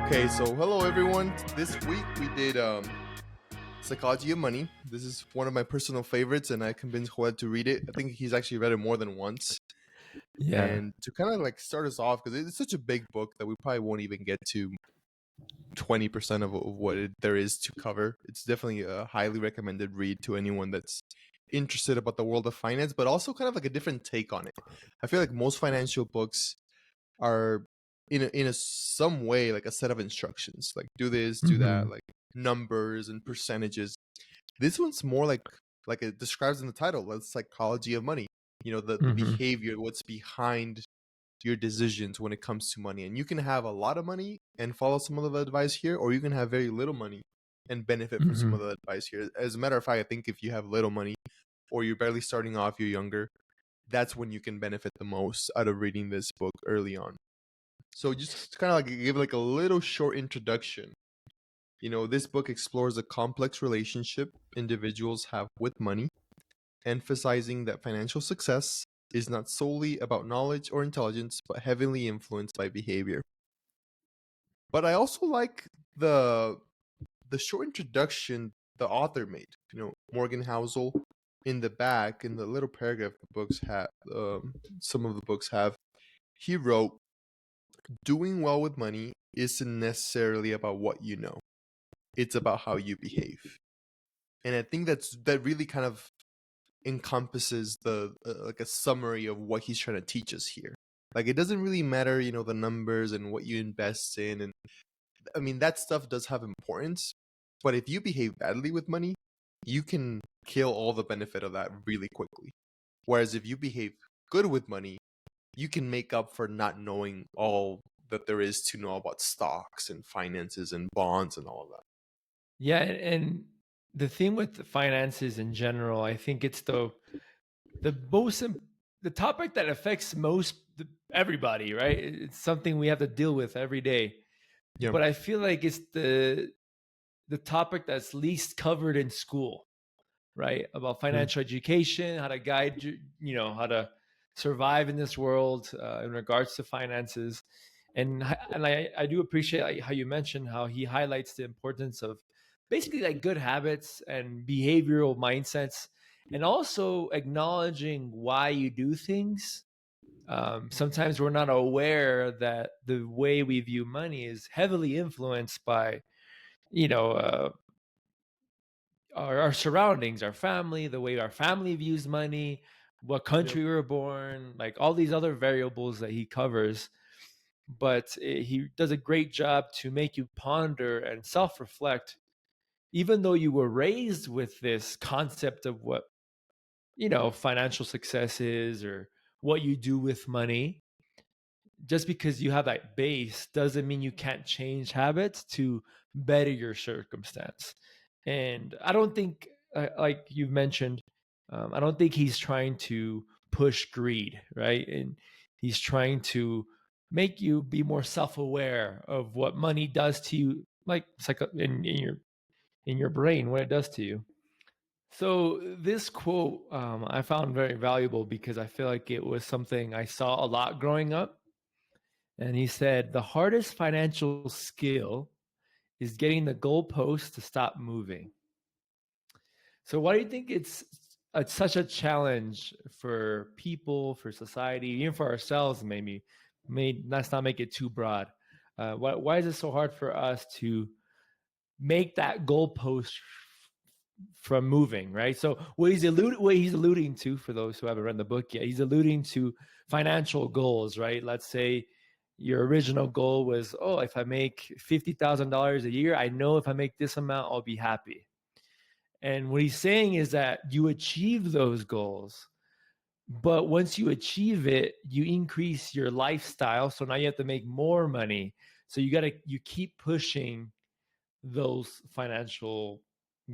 Okay, so hello everyone. This week we did Psychology of Money. This is one of my personal favorites, and I convinced Joel to read it. I think he's actually read it more than once. Yeah. And to kind of like start us off, because it's such a big book that we probably won't even get to 20% of what there is to cover. It's definitely a highly recommended read to anyone that's interested about the world of finance, but also kind of like a different take on it. I feel like most financial books are in a some way like a set of instructions, like do this, do that, like numbers and percentages. This one's more like it describes in the title, like psychology of money. You know, the behavior, what's behind your decisions when it comes to money. And you can have a lot of money and follow some of the advice here, or you can have very little money and benefit from some of the advice here. As a matter of fact, I think if you have little money or you're barely starting off, you're younger, that's when you can benefit the most out of reading this book early on. So just to kind of like give like a little short introduction. You know, this book explores the complex relationship individuals have with money, emphasizing that financial success is not solely about knowledge or intelligence, but heavily influenced by behavior. But I also like the short introduction the author made. You know, Morgan Housel, in the back, in the little paragraph the books have, some of the books have, he wrote, "Doing well with money isn't necessarily about what you know. It's about how you behave." And I think that really kind of encompasses the like a summary of what he's trying to teach us here. Like, it doesn't really matter, you know, the numbers and what you invest in, and I mean that stuff does have importance, but if you behave badly with money, you can kill all the benefit of that really quickly. Whereas if you behave good with money, you can make up for not knowing all that there is to know about stocks and finances and bonds and all of that. Yeah, and the thing with the finances in general, I think it's the most the topic that affects everybody, right? It's something we have to deal with every day. Yeah. But I feel like it's the topic that's least covered in school, right? About financial education, how to guide you know, how to survive in this world in regards to finances. And I do appreciate like how you mentioned how he highlights the importance of basically like good habits and behavioral mindsets, and also acknowledging why you do things. Sometimes we're not aware that the way we view money is heavily influenced by, you know, our surroundings, our family, the way our family views money, what country we were born, like all these other variables that he covers. But he does a great job to make you ponder and self-reflect, even though you were raised with this concept of what, you know, financial success is or what you do with money. Just because you have that base doesn't mean you can't change habits to better your circumstance. And I don't think, like you've mentioned, I don't think he's trying to push greed, right? And he's trying to make you be more self-aware of what money does to you, like in your brain, what it does to you. So this quote I found very valuable because I feel like it was something I saw a lot growing up. And he said, the hardest financial skill is getting the goalpost to stop moving. So why do you think it's such a challenge for people, for society, even for ourselves? Maybe, let's not make it too broad. Why is it so hard for us to make that goalpost from moving? Right. So what he's alluding to, for those who haven't read the book yet, he's alluding to financial goals. Right. Let's say your original goal was, oh, if I make $50,000 a year, I know if I make this amount, I'll be happy. And what he's saying is that you achieve those goals, but once you achieve it, you increase your lifestyle. So now you have to make more money. So you keep pushing those financial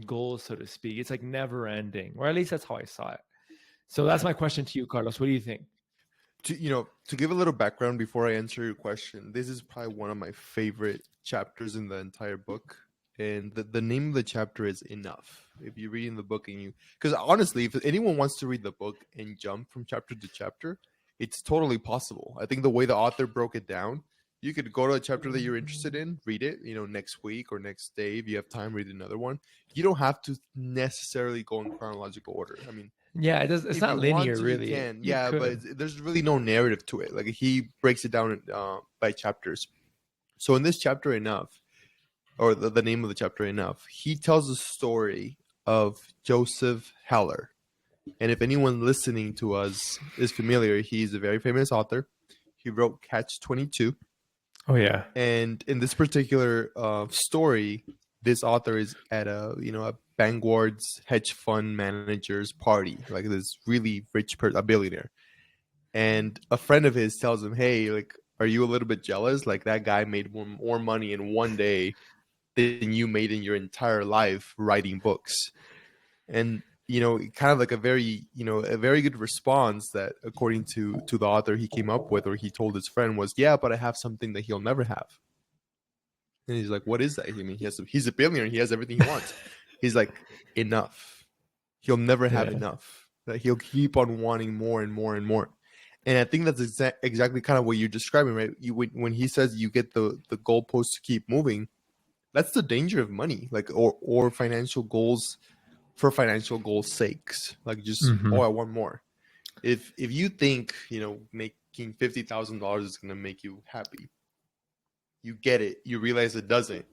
goals, so to speak. It's like never ending, or at least that's how I saw it. So that's my question to you, Carlos. What do you think? To give a little background before I answer your question, this is probably one of my favorite chapters in the entire book. And the name of the chapter is Enough. If you're reading the book because honestly, if anyone wants to read the book and jump from chapter to chapter, it's totally possible. I think the way the author broke it down You could go to a chapter that you're interested in, read it, next week or next day. If you have time, read another one. You don't have to necessarily go in chronological order. I mean, Yeah, it's if not you want linear, to, you really. can. You Yeah, but could. there's really no narrative to it. Like he breaks it down by chapters. So in this chapter, enough, or the name of the chapter, enough, he tells the story of Joseph Heller. And if anyone listening to us is familiar, he's a very famous author. He wrote Catch 22. Oh yeah. And in this particular story, this author is at a Vanguard's hedge fund manager's party, like this really rich a billionaire. And a friend of his tells him, "Hey, like, are you a little bit jealous? Like that guy made more money in one day than you made in your entire life writing books." And kind of like a very good response that, according to the author, he came up with, or he told his friend, was, "Yeah, but I have something that he'll never have." And he's like, "What is that?" I mean, he's a billionaire. He has everything he wants. He's like, "Enough. He'll never have Yeah. enough. That he'll keep on wanting more and more and more." And I think that's exactly kind of what you're describing, right? When he says you get the goalpost to keep moving, that's the danger of money, like or financial goals for financial goals' sakes. Like just, Hmm. oh, I want more. If you think making $50,000 is gonna make you happy, you get it. You realize it doesn't.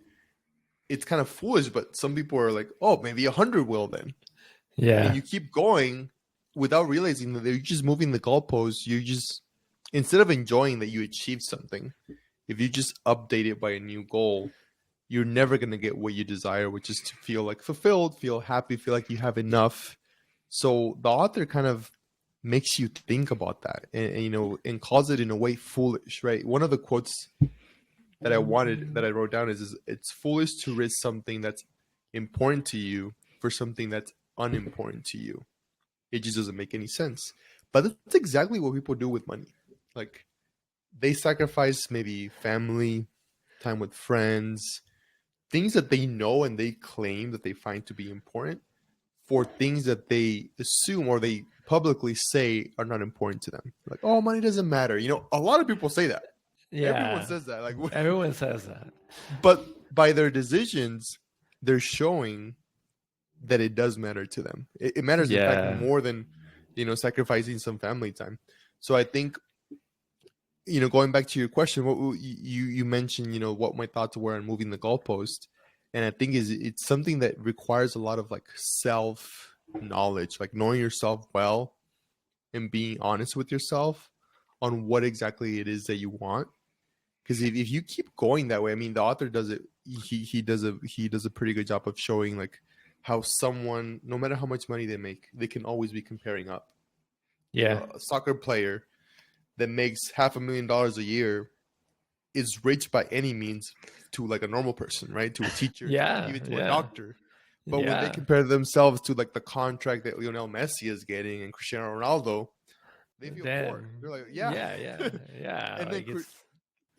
It's kind of foolish, but some people are like, oh, maybe 100 will then. And Yeah. you keep going without realizing that you're just moving the goalposts. You just, instead of enjoying that you achieved something, if you just update it by a new goal, you're never going to get what you desire, which is to feel like fulfilled, feel happy, feel like you have enough. So the author kind of makes you think about that and calls it in a way foolish, right? One of the quotes that I wrote down is it's foolish to risk something that's important to you for something that's unimportant to you. It just doesn't make any sense. But that's exactly what people do with money. Like they sacrifice maybe family, time with friends, things that they know and they claim that they find to be important for things that they assume or they publicly say are not important to them. Like, oh, money doesn't matter. A lot of people say that. Everyone Yeah. says that. Like, Everyone says that. but by their decisions, they're showing that it does matter to them. It matters, in fact, Yeah. more than sacrificing some family time. So I think going back to your question, what you mentioned, what my thoughts were on moving the goalpost, and I think it's something that requires a lot of like self knowledge, like knowing yourself well and being honest with yourself on what exactly it is that you want. Because if you keep going that way, I mean, the author does it. He does a pretty good job of showing like how someone, no matter how much money they make, they can always be comparing up. Yeah. A soccer player that makes $500,000 a year is rich by any means to like a normal person, right? To a teacher, to Yeah. even to a Yeah. doctor. But when they Yeah. compare themselves to like the contract that Lionel Messi is getting and Cristiano Ronaldo, they feel poor. Then They're like, yeah. yeah, yeah, yeah. And then Like it's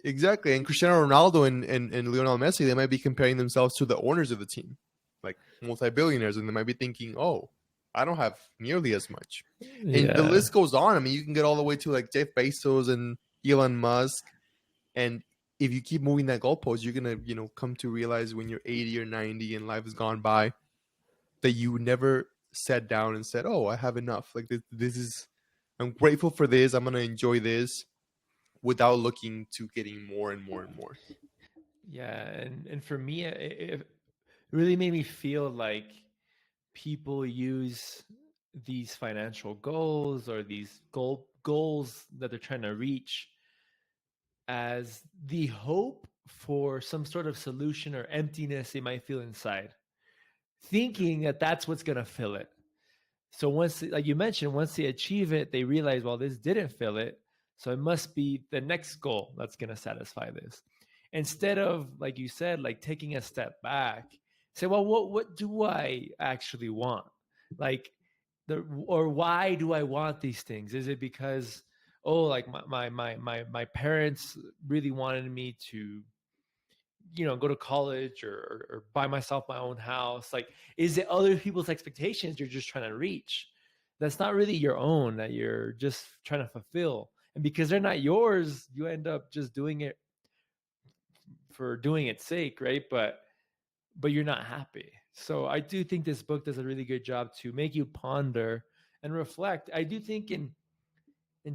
exactly. And Cristiano Ronaldo and Lionel Messi, they might be comparing themselves to the owners of the team, like multi-billionaires, and they might be thinking, oh, I don't have nearly as much. And the yeah. list goes on. I mean, you can get all the way to like Jeff Bezos and Elon Musk. And if you keep moving that goalpost, you're going to, come to realize when you're 80 or 90 and life has gone by that you never sat down and said, oh, I have enough. Like this is, I'm grateful for this. I'm going to enjoy this without looking to getting more and more and more. Yeah, and for me, it really made me feel like people use these financial goals or these goals that they're trying to reach as the hope for some sort of solution or emptiness they might feel inside, thinking that that's what's going to fill it. So once, like you mentioned, once they achieve it, they realize, well, this didn't fill it. So it must be the next goal that's going to satisfy this. Instead of, like you said, like taking a step back, say, well, what do I actually want? Like or why do I want these things? Is it because, oh, like my parents really wanted me to, go to college or buy myself my own house? Like, is it other people's expectations you're just trying to reach? That's not really your own, that you're just trying to fulfill. And because they're not yours, you end up just doing it for doing its sake, right? But you're not happy. So I do think this book does a really good job to make you ponder and reflect. I do think in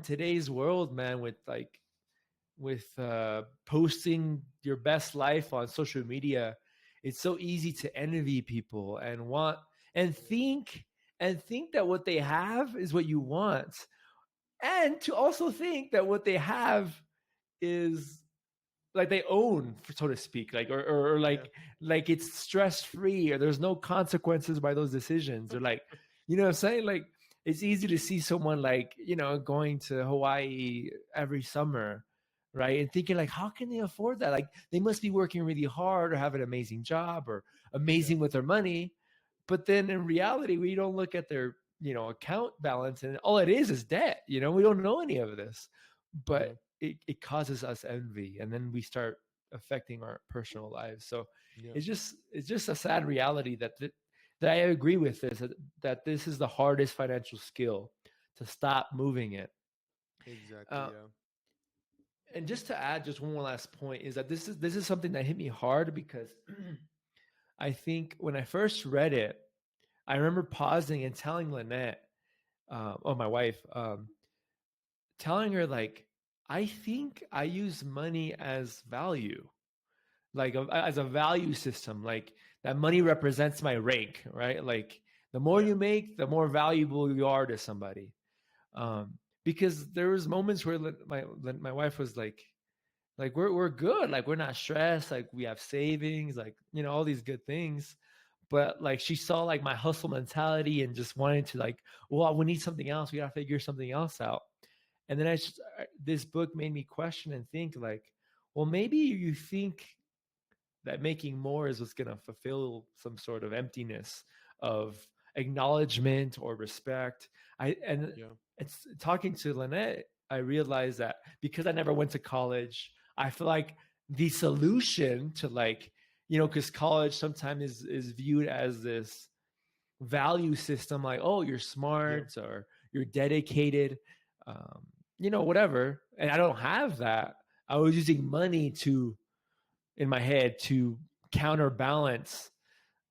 today's world, man, with posting your best life on social media, it's so easy to envy people and want and think that what they have is what you want, and to also think that what they have is like they own, so to speak, like or like it's stress free, or there's no consequences by those decisions, or like, you know what I'm saying? Like, it's easy to see someone like, going to Hawaii every summer, right? And thinking like, how can they afford that? Like, they must be working really hard or have an amazing job or amazing with their money. But then in reality, we don't look at their, account balance, and all it is debt. We don't know any of this, but it causes us envy, and then we start affecting our personal lives. So it's just a sad reality that I agree with this, that this is the hardest financial skill, to stop moving it. Exactly. And just to add just one more last point is that this is something that hit me hard, because I think when I first read it, I remember pausing and telling Lynette, my wife, telling her like, I think I use money as value, like as a value system, like that money represents my rank, right? Like the more you make, the more valuable you are to somebody. Because there was moments where my wife was like we're good, like we're not stressed, like we have savings, like all these good things. But like she saw like my hustle mentality and just wanted to like, well, we need something else, we gotta figure something else out. And then this book made me question and think like, well, maybe you think that making more is what's going to fulfill some sort of emptiness of acknowledgement or respect. It's talking to Lynette, I realized that because I never went to college, I feel like the solution to like, because college sometimes is viewed as this value system, like, oh, you're smart or you're dedicated, whatever. And I don't have that. I was using money in my head to counterbalance,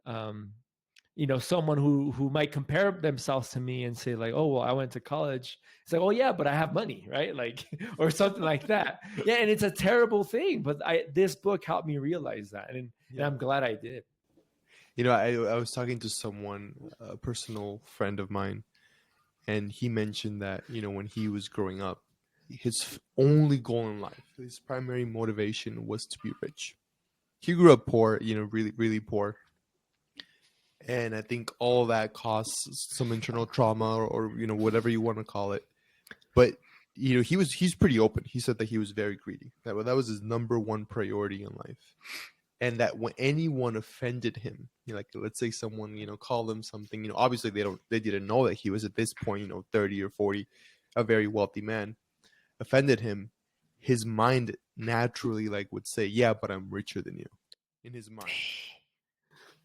someone who might compare themselves to me and say like, oh, well, I went to college. It's like, oh yeah, but I have money, right? Like, or something like that. Yeah. And it's a terrible thing, but this book helped me realize that. And I'm glad I did. I was talking to someone, a personal friend of mine, and he mentioned that, when he was growing up, his only goal in life, his primary motivation was to be rich. He grew up poor, really, really poor. And I think all that costs some internal trauma or whatever you want to call it. But, he's pretty open. He said that he was very greedy. That was his number one priority in life. And that when anyone offended him, like let's say someone, called him something, obviously they didn't know that he was at this point, 30 or 40, a very wealthy man, offended him, his mind naturally like would say, yeah, but I'm richer than you, in his mind.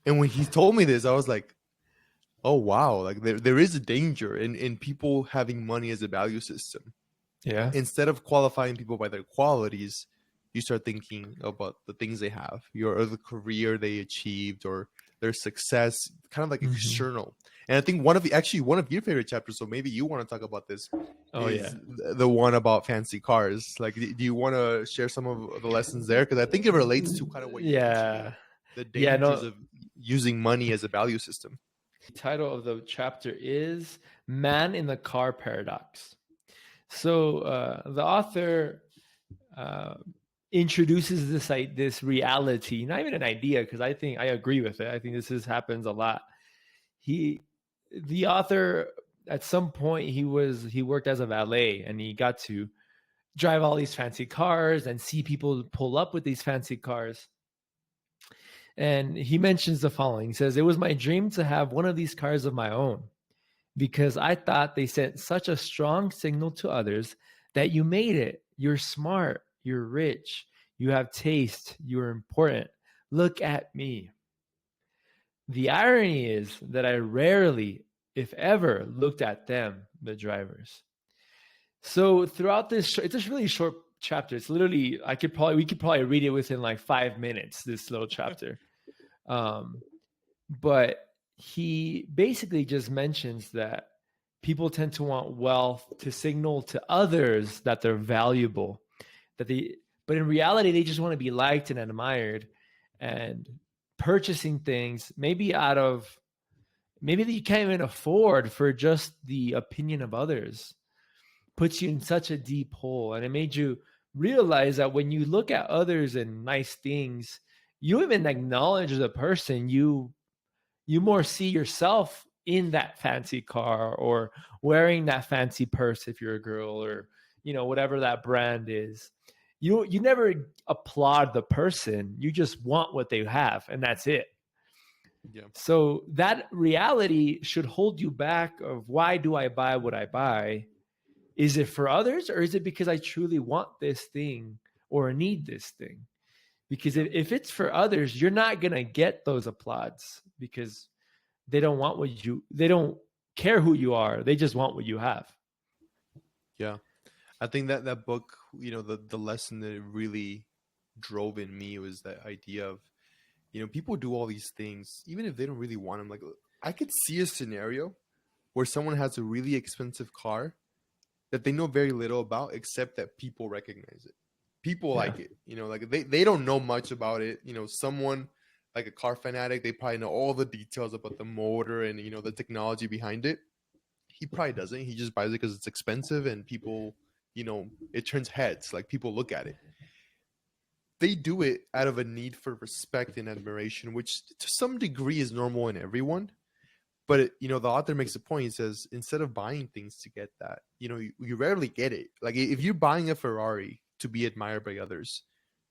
And when he told me this, I was like, oh wow, like there is a danger in people having money as a value system. Yeah. Instead of qualifying people by their qualities, you start thinking about the things they have, or the career they achieved, or their success, kind of like external. And I think one of your favorite chapters, so maybe you want to talk about this, is the one about fancy cars. Like, do you want to share some of the lessons there? Because I think it relates to kind of what you mentioned, the dangers of using money as a value system. The title of the chapter is Man in the Car Paradox. So the author introduces this reality, not even an idea, because I think I agree with it. I think happens a lot. The author, at some point, he worked as a valet, and he got to drive all these fancy cars and see people pull up with these fancy cars. And he mentions the following. He says, "It was my dream to have one of these cars of my own, because I thought they sent such a strong signal to others that you made it. You're smart. You're rich. You have taste. You're important. Look at me." The irony is that I rarely, if ever, looked at them, the drivers. So throughout this, it's a really short chapter. It's literally we could probably read it within like 5 minutes. This little chapter, um, but he basically just mentions that people tend to want wealth to signal to others that they're valuable, but in reality they just want to be liked and admired, and purchasing things maybe that you can't even afford for just the opinion of others puts you in such a deep hole. And it made you realize that when you look at others and nice things, you even acknowledge the person. You more see yourself in that fancy car or wearing that fancy purse if you're a girl, or whatever that brand is. You never applaud the person. You just want what they have, and that's it. Yeah. So that reality should hold you back of, why do I buy what I buy? Is it for others, or is it because I truly want this thing or need this thing? Because if it's for others, you're not going to get those applauds, because they don't care who you are. They just want what you have. Yeah. I think that book, the lesson that it really drove in me was that idea of, people do all these things, even if they don't really want them. Like, I could see a scenario where someone has a really expensive car that they know very little about, except that people recognize it. People like it, like they don't know much about it. Someone like a car fanatic, they probably know all the details about the motor and, the technology behind it. He probably doesn't. He just buys it because it's expensive and people, it turns heads. Like, people look at it. They do it out of a need for respect and admiration, which to some degree is normal in everyone. But the author makes a point. He says, instead of buying things to get that, you rarely get it. Like, if you're buying a Ferrari to be admired by others,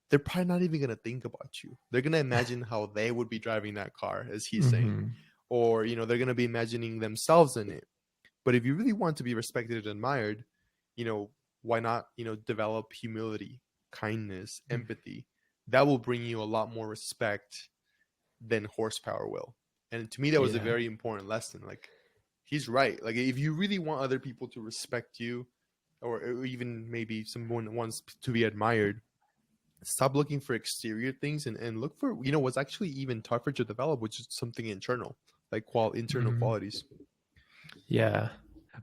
they're probably not even going to think about you. They're going to imagine how they would be driving that car, as he's saying. Or, they're going to be imagining themselves in it. But if you really want to be respected and admired, why not, develop humility, kindness, empathy? That will bring you a lot more respect than horsepower will. And to me, that was a very important lesson. Like, he's right. Like, if you really want other people to respect you, or even maybe someone wants to be admired, stop looking for exterior things and look for, what's actually even tougher to develop, which is something internal, like internal qualities. Yeah.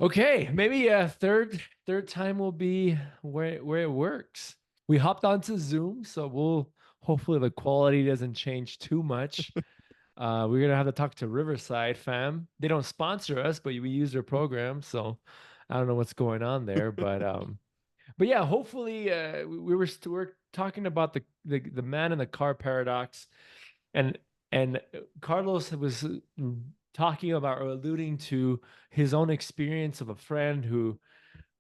Okay. Maybe a third time will be where it works. We hopped onto Zoom, so hopefully the quality doesn't change too much. We're gonna have to talk to Riverside fam. They don't sponsor us, but we use their program, so I don't know what's going on there. But yeah, hopefully we're talking about the man in the car paradox, and Carlos was talking about, or alluding to, his own experience of a friend who,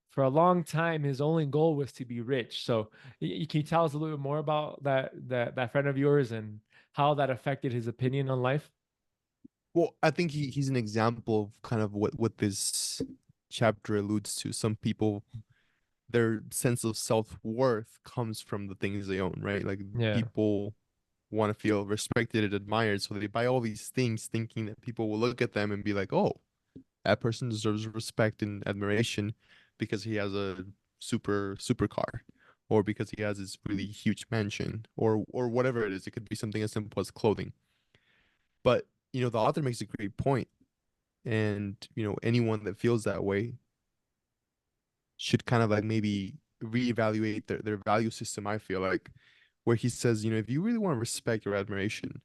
for a long time, his only goal was to be rich. So can you tell us a little bit more about that friend of yours and how that affected his opinion on life? Well, I think he's an example of kind of what this chapter alludes to. Some people, their sense of self-worth comes from the things they own, right? Like, Yeah. people want to feel respected and admired, so they buy all these things thinking that people will look at them and be like, oh, that person deserves respect and admiration because he has a super car, or because he has this really huge mansion, or whatever it is. It could be something as simple as clothing. But the author makes a great point, and anyone that feels that way should kind of like maybe reevaluate their value system. I feel like, where he says, if you really want respect or admiration,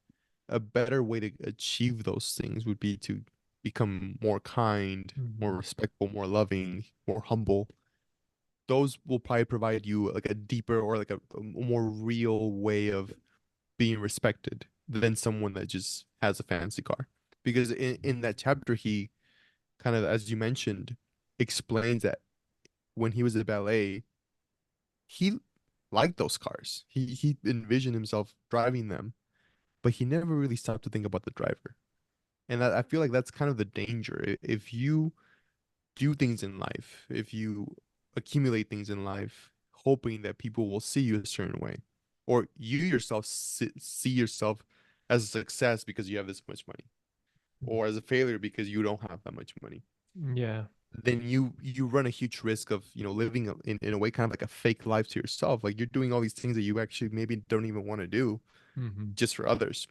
a better way to achieve those things would be to become more kind, more respectful, more loving, more humble. Those will probably provide you like a deeper, or like a more real way of being respected than someone that just has a fancy car. Because in that chapter, he kind of, as you mentioned, explains that when he was at ballet, he liked those cars. He envisioned himself driving them, but he never really stopped to think about the driver. And I feel like that's kind of the danger. If you do things in life, if you accumulate things in life, hoping that people will see you a certain way, or you yourself see yourself as a success because you have this much money, or as a failure because you don't have that much money. Yeah. then you run a huge risk of, living in a way kind of like a fake life to yourself. Like you're doing all these things that you actually maybe don't even want to do Hmm. just for others.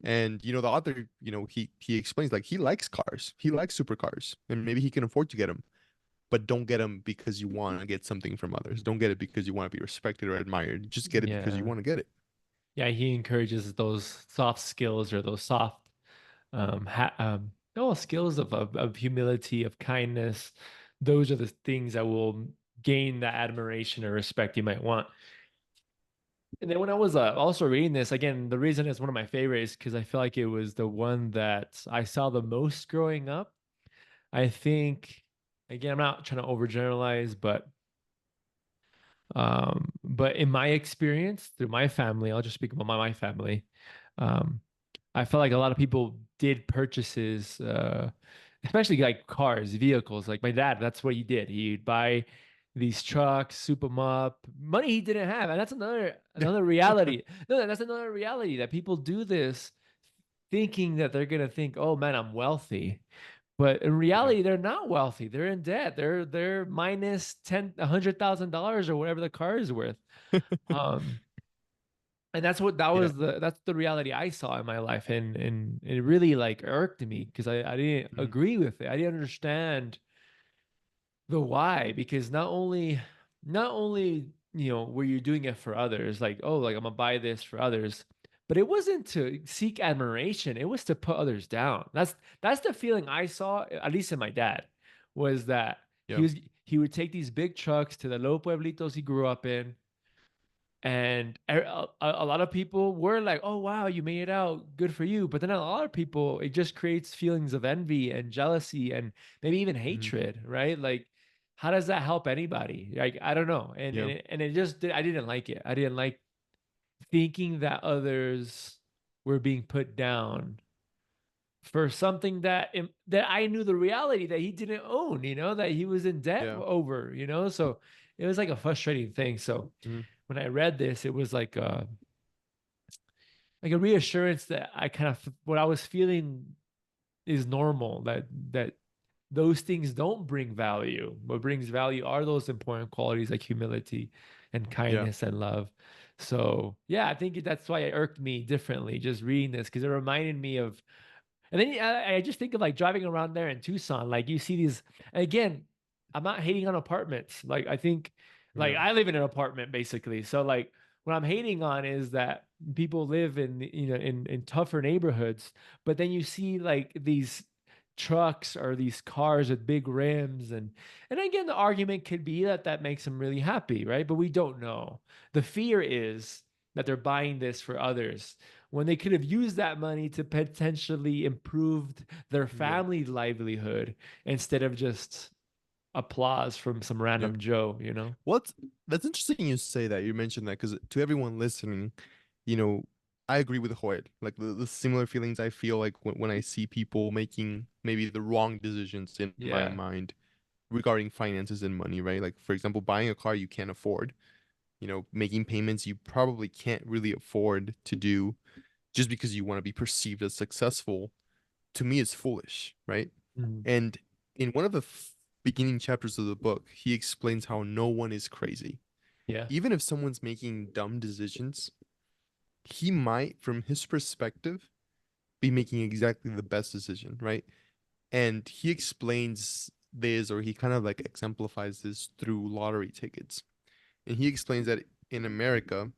And the author, he explains like he likes cars, he likes supercars, and maybe he can afford to get them, but don't get them because you want to get something from others. Don't get it because you want to be respected or admired. Just get it because you Yeah. want to get it. Yeah, he encourages those soft skills or those soft skills of humility, of kindness. Those are the things that will gain that admiration or respect you might want. And then when I was also reading this, again, the reason it's one of my favorites because I feel like it was the one that I saw the most growing up. I think, again, I'm not trying to overgeneralize, but in my experience through my family, I'll just speak about my family. Um, I felt like a lot of people did purchases, especially like cars, vehicles. Like my dad, that's what he did. He'd buy these trucks, soup them up, money he didn't have, and that's another reality. No, that's another reality that people do this thinking that they're gonna think, "Oh man, I'm wealthy." But in Yeah. reality, they're not wealthy. They're in debt. They're minus $100,000 or whatever the car is worth. Um, and Yeah. that's the reality I saw in my life, and it really like irked me because I didn't Mhm. agree with it. I didn't understand the why because not only were you doing it for others, like, oh, like I'm gonna buy this for others, but it wasn't to seek admiration. It was to put others down. That's the feeling I saw, at least in my dad, was that Yeah. he would take these big trucks to the low pueblitos he grew up in, and a lot of people were like, oh wow, you made it out, good for you. But then a lot of people, it just creates feelings of envy and jealousy and maybe even Mhm. hatred, right? Like, how does that help anybody? Like, I don't know. Yeah. It just I didn't like it. I didn't like thinking that others were being put down for something that I knew the reality that he didn't own, that he was in debt Yeah. over. So it was like a frustrating thing. So Mhm. when I read this, it was like a reassurance that I kind of what I was feeling is normal, that those things don't bring value. What brings value are those important qualities like humility and Yeah. kindness and love. So yeah, I think that's why it irked me differently just reading this because it reminded me of and then I just think of like driving around there in Tucson. Like you see these, and again, I'm not hating on apartments. Like I think, like Yeah. I live in an apartment basically. So like what I'm hating on is that people live in tougher neighborhoods, but then you see like these trucks or these cars with big rims and again the argument could be that that makes them really happy, right? But we don't know. The fear is that they're buying this for others when they could have used that money to potentially improve their Yeah. family livelihood instead of just applause from some Yeah. random Joe. What's That's interesting you say that. You mentioned that because to everyone listening, you know, I agree with Hoyt. Like the similar feelings I feel like when I see people making maybe the wrong decisions in my Yeah. mind regarding finances and money, right? Like for example, buying a car you can't afford, making payments you probably can't really afford to do just because you want to be perceived as successful, to me is foolish, right? Mhm. And in one of the beginning chapters of the book, he explains how no one is crazy. Yeah. Even if someone's making dumb decisions, he might, from his perspective, be making exactly the best decision, right? And he explains this, or he kind of like exemplifies this through lottery tickets. And he explains that in America,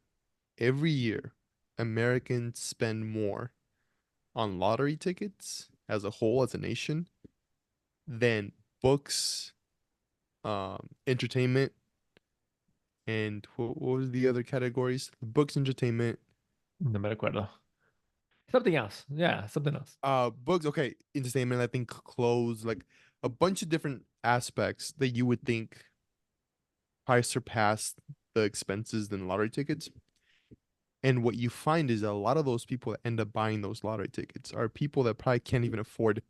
every year, Americans spend more on lottery tickets as a whole, as a nation, than books, entertainment, and what was the other categories? Books, entertainment, No me recuerdo. Something else. Yeah, something else. books. Okay, entertainment. I think clothes, like a bunch of different aspects that you would think probably surpass the expenses than lottery tickets. And what you find is a lot of those people that end up buying those lottery tickets are people that probably can't even afford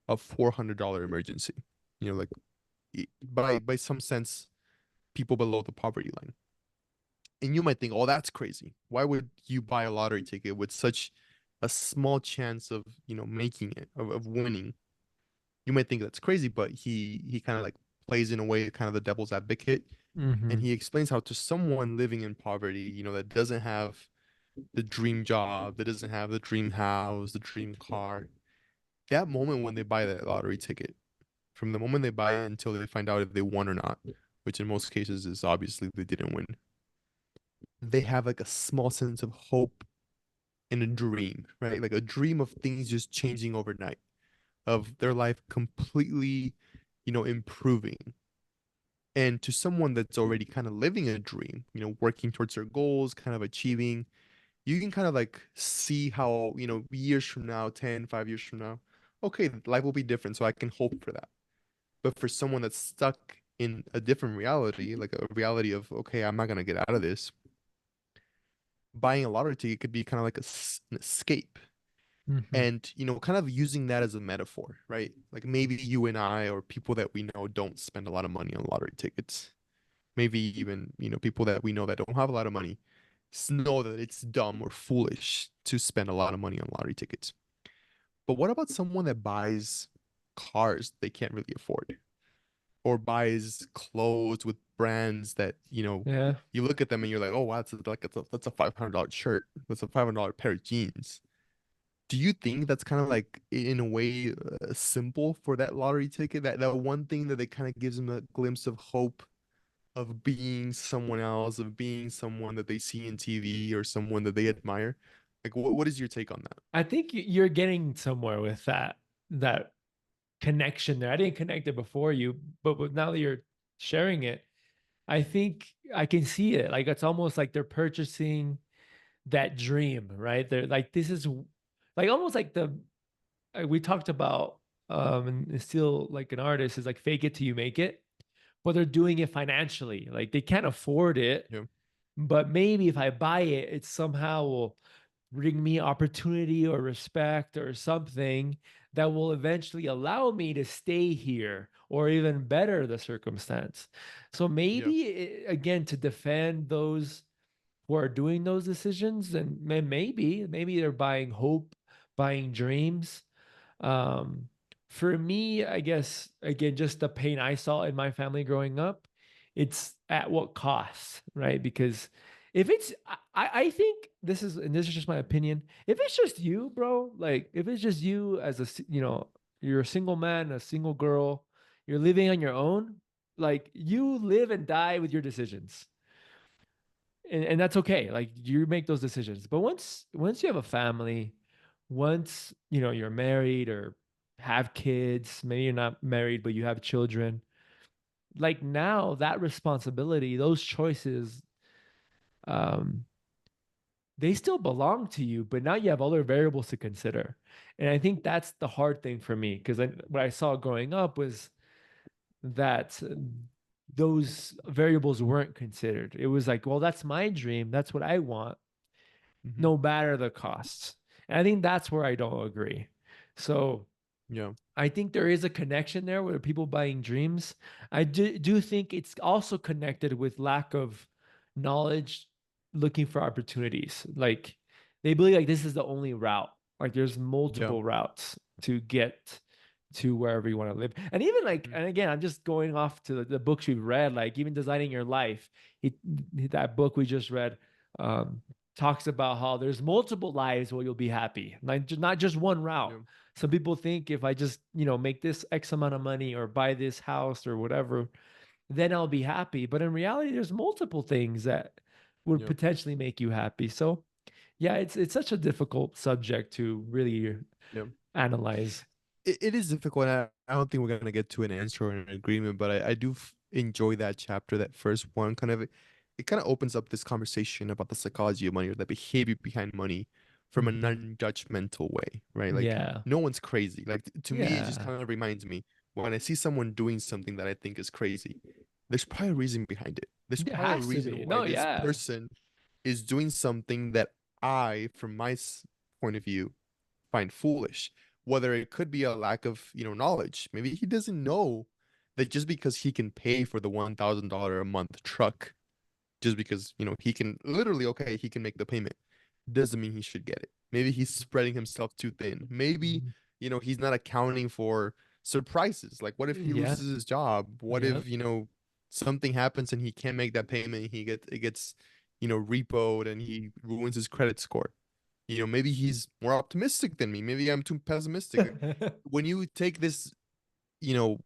a $400 emergency. Like by some sense, people below the poverty line. And you might think, oh, that's crazy. Why would you buy a lottery ticket with such a small chance of, making it, of winning? You might think that's crazy, but he kind of like plays in a way kind of the devil's advocate, and Mm-hmm. he explains how to someone living in poverty, that doesn't have the dream job, that doesn't have the dream house, the dream car, that moment when they buy that lottery ticket, from the moment they buy it until they find out if they won or not, which in most cases is obviously they didn't win, they have like a small sense of hope and a dream, right? Like a dream of things just changing overnight, of their life completely, improving. And to someone that's already kind of living a dream, working towards their goals, kind of achieving, you can kind of like see how, years from now, 10, 5 years from now, okay, life will be different. So I can hope for that. But for someone that's stuck in a different reality, like a reality of, okay, I'm not going to get out of this, buying a lottery ticket could be kind of like an escape. Mm-hmm. And, kind of using that as a metaphor, right? Like maybe you and I or people that we know don't spend a lot of money on lottery tickets. Maybe even, people that we know that don't have a lot of money know that it's dumb or foolish to spend a lot of money on lottery tickets. But what about someone that buys cars they can't really afford, or buys clothes with brands that, Yeah. you look at them and you're like, oh, wow, that's a $500 shirt. That's a $500 pair of jeans. Do you think that's kind of like in a way simple for that lottery ticket? That one thing that it kind of gives them a glimpse of hope of being someone else, of being someone that they see in TV or someone that they admire. Like, what is your take on that? I think you're getting somewhere with that connection there. I didn't connect it before you, but now that you're sharing it, I think I can see it. Like it's almost like they're purchasing that dream, right? They're like, this is like almost like we talked about, and it's still like an artist is like fake it till you make it, but they're doing it financially. Like they can't afford it, Yeah, but maybe if I buy it, it somehow will bring me opportunity or respect or something that will eventually allow me to stay here or even better the circumstance. So yeah, maybe again to defend those who are doing those decisions, and maybe they're buying hope, buying dreams. um, for me, I guess again, just the pain I saw in my family growing up, it's at what cost, right? Because if it's, I think this is, and this is just my opinion. If it's just you, bro, like if it's just you as you're a single man, a single girl, you're living on your own, like you live and die with your decisions, and that's okay. Like you make those decisions. But once you have a family, once you're married or have kids, maybe you're not married but you have children, like now that responsibility, those choices, um they still belong to you, but now you have other variables to consider. And I think that's the hard thing for me, because what I saw growing up was that those variables weren't considered. It was like, well, that's my dream, that's what I want, hmm, no matter the costs. And I think that's where I don't agree. So yeah, I think there is a connection there with people buying dreams. I do think it's also connected with lack of knowledge, looking for opportunities. Like they believe like this is the only route. Like there's yeah, multiple routes to get to wherever you want to live. And even like, mhm, and again, I'm just going off to the books we've read, like even Designing Your Life. He, that book we just read, um, talks about how there's multiple lives where you'll be happy, like not just one route. yeah, Some people think if I just, make this X amount of money or buy this house or whatever, then I'll be happy. But in reality, there's multiple things that would yeah, potentially make you happy. So yeah, it's such a difficult subject to really yeah. analyze. It is difficult. I don't think we're gonna get to an answer or an agreement, but I do enjoy that chapter, that first one. It kind of opens up this conversation about the psychology of money or the behavior behind money from a Mhm. non-judgmental way, right? Like Yeah. no one's crazy. Like to me, it just Yeah. kind of reminds me when I see someone doing something that I think is crazy, there's probably a reason behind it. There's There probably a has to reason be. why No, this yeah. person is doing something that I, from my point of view, find foolish. Whether it could be a lack of, knowledge. Maybe he doesn't know that just because he can pay for the $1,000 a month truck, just because, he can literally, okay, he can make the payment, doesn't mean he should get it. Maybe he's spreading himself too thin. Maybe, Mhm. he's not accounting for surprises. Like, what if he Yeah. loses his job? What Yeah. if, something happens and he can't make that payment? It gets, repoed and he ruins his credit score. Maybe he's more optimistic than me. Maybe I'm too pessimistic. Like, when you take this, you know,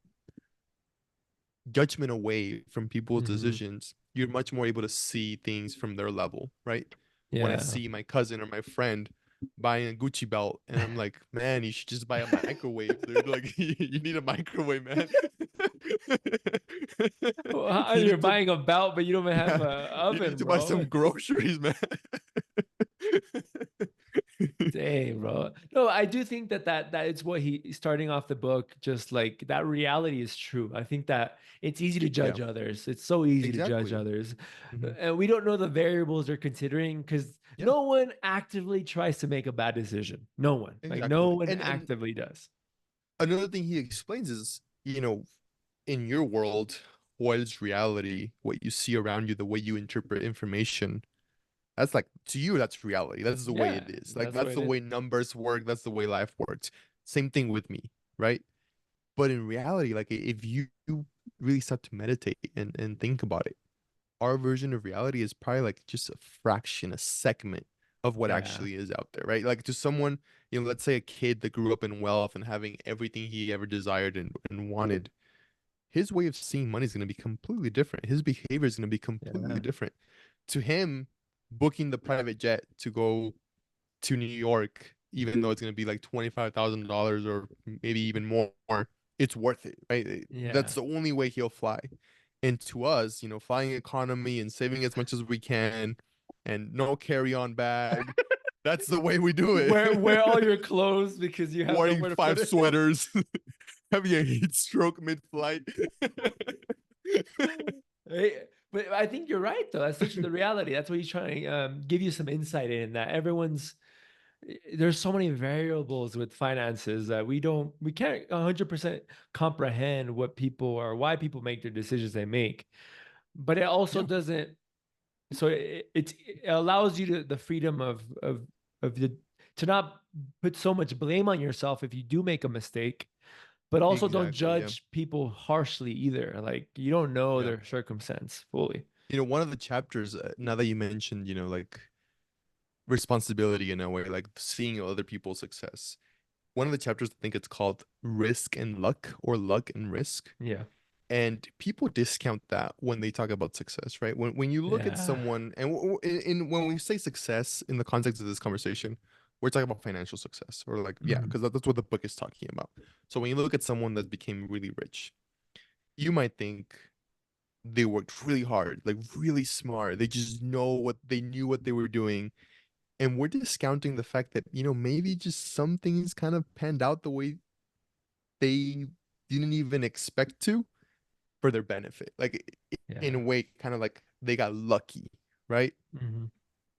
judgment away from people's Hmm. decisions, you're much more able to see things from their level, right? When I Yeah. see my cousin or my friend buying a Gucci belt, and I'm like, man, you should just buy a microwave, dude. Like, you need a microwave, man. Well, You you're need to, buying a belt, but you don't even have yeah, a you need oven, to buy bro. some groceries, man. Dang, bro. No, I do think that it's what he starting off the book, just like that reality is true. I think that it's easy to Yeah, judge others. It's so easy to judge exactly. others. Hmm. And we don't know the variables they're considering because Yeah, no one actively tries to make a bad decision. No one. Like no exactly. one And actively does. another thing he explains is, in your world, what is reality? What you see around you, the way you interpret information. That's like, to you, that's reality. That's the way it Yeah, is. Like, that's what that's it the is. way numbers work. That's the way life works. Same thing with me, right? But in reality, like, if you really start to meditate and think about it, our version of reality is probably like just a fraction, a segment of what Yeah. actually is out there, right? Like, to someone, let's say a kid that grew up in wealth and having everything he ever desired and wanted, his way of seeing money is going to be completely different. His behavior is going to be completely Yeah. different. To him, booking the private jet to go to New York, even though it's going to be like $25,000 or maybe even more, it's worth it, right? That's Yeah. the only way he'll fly. And to us, flying economy and saving as much as we can and no carry-on bag, that's the way we do Wear all it. your clothes because you have Wearing nowhere to put 5 it. sweaters, having a heat stroke mid-flight. Hey, but I think you're right, though. That's such the reality. That's what he's trying to give you some insight in that there's so many variables with finances that we can't 100% comprehend what people or why people make their decisions they make. But it also Yeah, doesn't, so it allows you the freedom of the, to not put so much blame on yourself if you do make a mistake, but also don't exactly. Yeah. judge people harshly either. Like you don't know Yeah. their circumstance fully. One of the chapters, now that you mentioned, like responsibility in a way, like seeing other people's success. One of the chapters, I think it's called Risk and Luck or Luck and Risk. Yeah. And people discount that when they talk about success, right? When you look at Yeah. someone, and when we say success in the context of this conversation, we're talking about financial success, or like, yeah, Mhm. because that's what the book is talking about. So when you look at someone that became really rich, you might think they worked really hard, like really smart. They just knew what they were doing. And we're discounting the fact that, maybe just some things kind of panned out the way they didn't even expect to for their benefit. Like, in a Yeah. way, kind of like they got lucky, right? Hmm.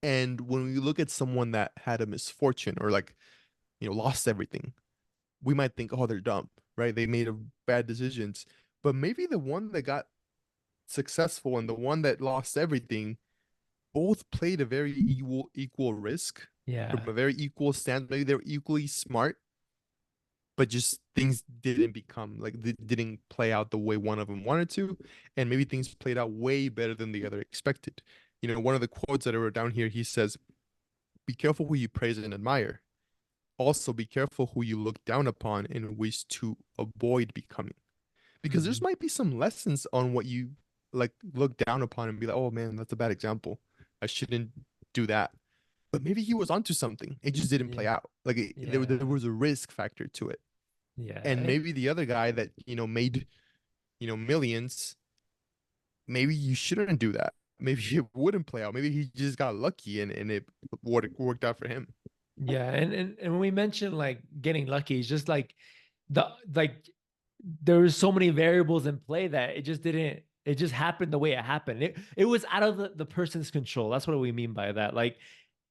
And when we look at someone that had a misfortune or like, lost everything, we might think, oh, they're dumb, right? They made bad decisions. But maybe the one that got successful and the one that lost everything both played a very equal risk from Yeah. a very equal stand. Maybe they're equally smart, but just things didn't become like they didn't play out the way one of them wanted to, and maybe things played out way better than the other expected. One of the quotes that I wrote down here, he says, "Be careful who you praise and admire. Also, be careful who you look down upon and wish to avoid becoming." Because there's Hmm. might be some lessons on what you like look down upon and be like, "Oh man, that's a bad example. I shouldn't do that." But maybe he was onto something. It just didn't play Yeah. out. Like, there Yeah. was a risk factor to it. And Yeah. maybe the other guy that, made, millions, maybe you shouldn't do that. Maybe it wouldn't play out. Maybe he just got lucky and it worked out for him. Yeah, and when we mentioned like getting lucky, it's just like like there was so many variables in play that it just happened the way it happened. It was out of the person's control. That's what we mean by that. Like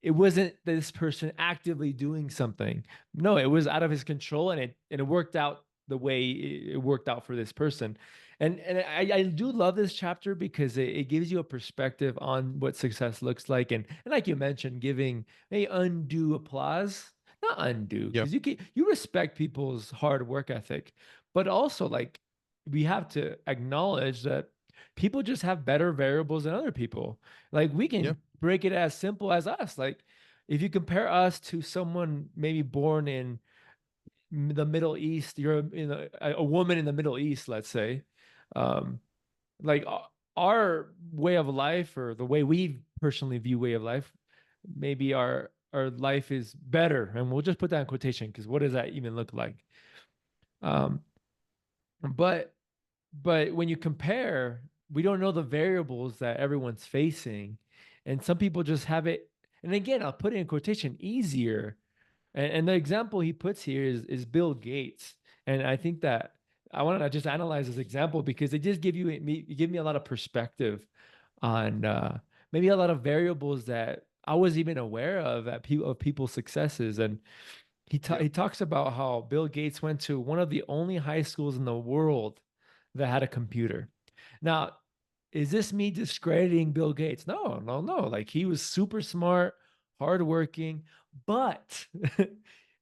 it wasn't this person actively doing something. No, it was out of his control and it worked out the way it worked out for this person. And I do love this chapter because it gives you a perspective on what success looks like. And like you mentioned, giving a undue applause, not undue, Yeah. because you respect people's hard work ethic, But also, like, we have to acknowledge that people just have better variables than other people. Like, we Yeah. can break it as simple as us. Like, if you compare us to someone maybe born in the Middle East, you're a woman in the Middle East, let's say, um, like our way of life, or the way we personally view way of life, maybe our life is better, and we'll just put that in quotation, because what does that even look like? um but when you compare, we don't know the variables that everyone's facing, and some people just have it, and again, I'll put it in quotation, easier. And the example he puts here is Bill Gates. And I think that I want to just analyze this example because it just give me a lot of perspective on maybe a lot of variables that I was even aware of of people's successes. And Yeah. he talks about how Bill Gates went to one of the only high schools in the world that had a computer. Now, is this me discrediting Bill Gates? No, no, no. Like, he was super smart, hardworking, but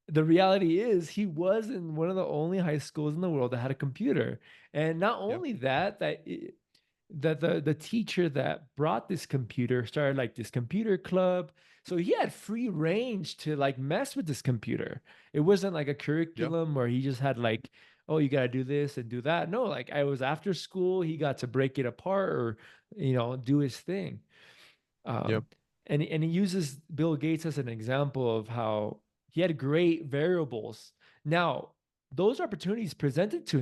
the reality is he was in one of the only high schools in the world that had a computer. And not Yeah. only that, that the teacher that brought this computer started like this computer club. So he had free range to like mess with this computer. It wasn't like a Yeah. curriculum where he just had like, oh, you got to do this and do that. No, like, I was after school, he got to break it apart, or do his thing. Yeah. um, and he uses Bill Gates as an example of how he had great variables. Now, those opportunities presented to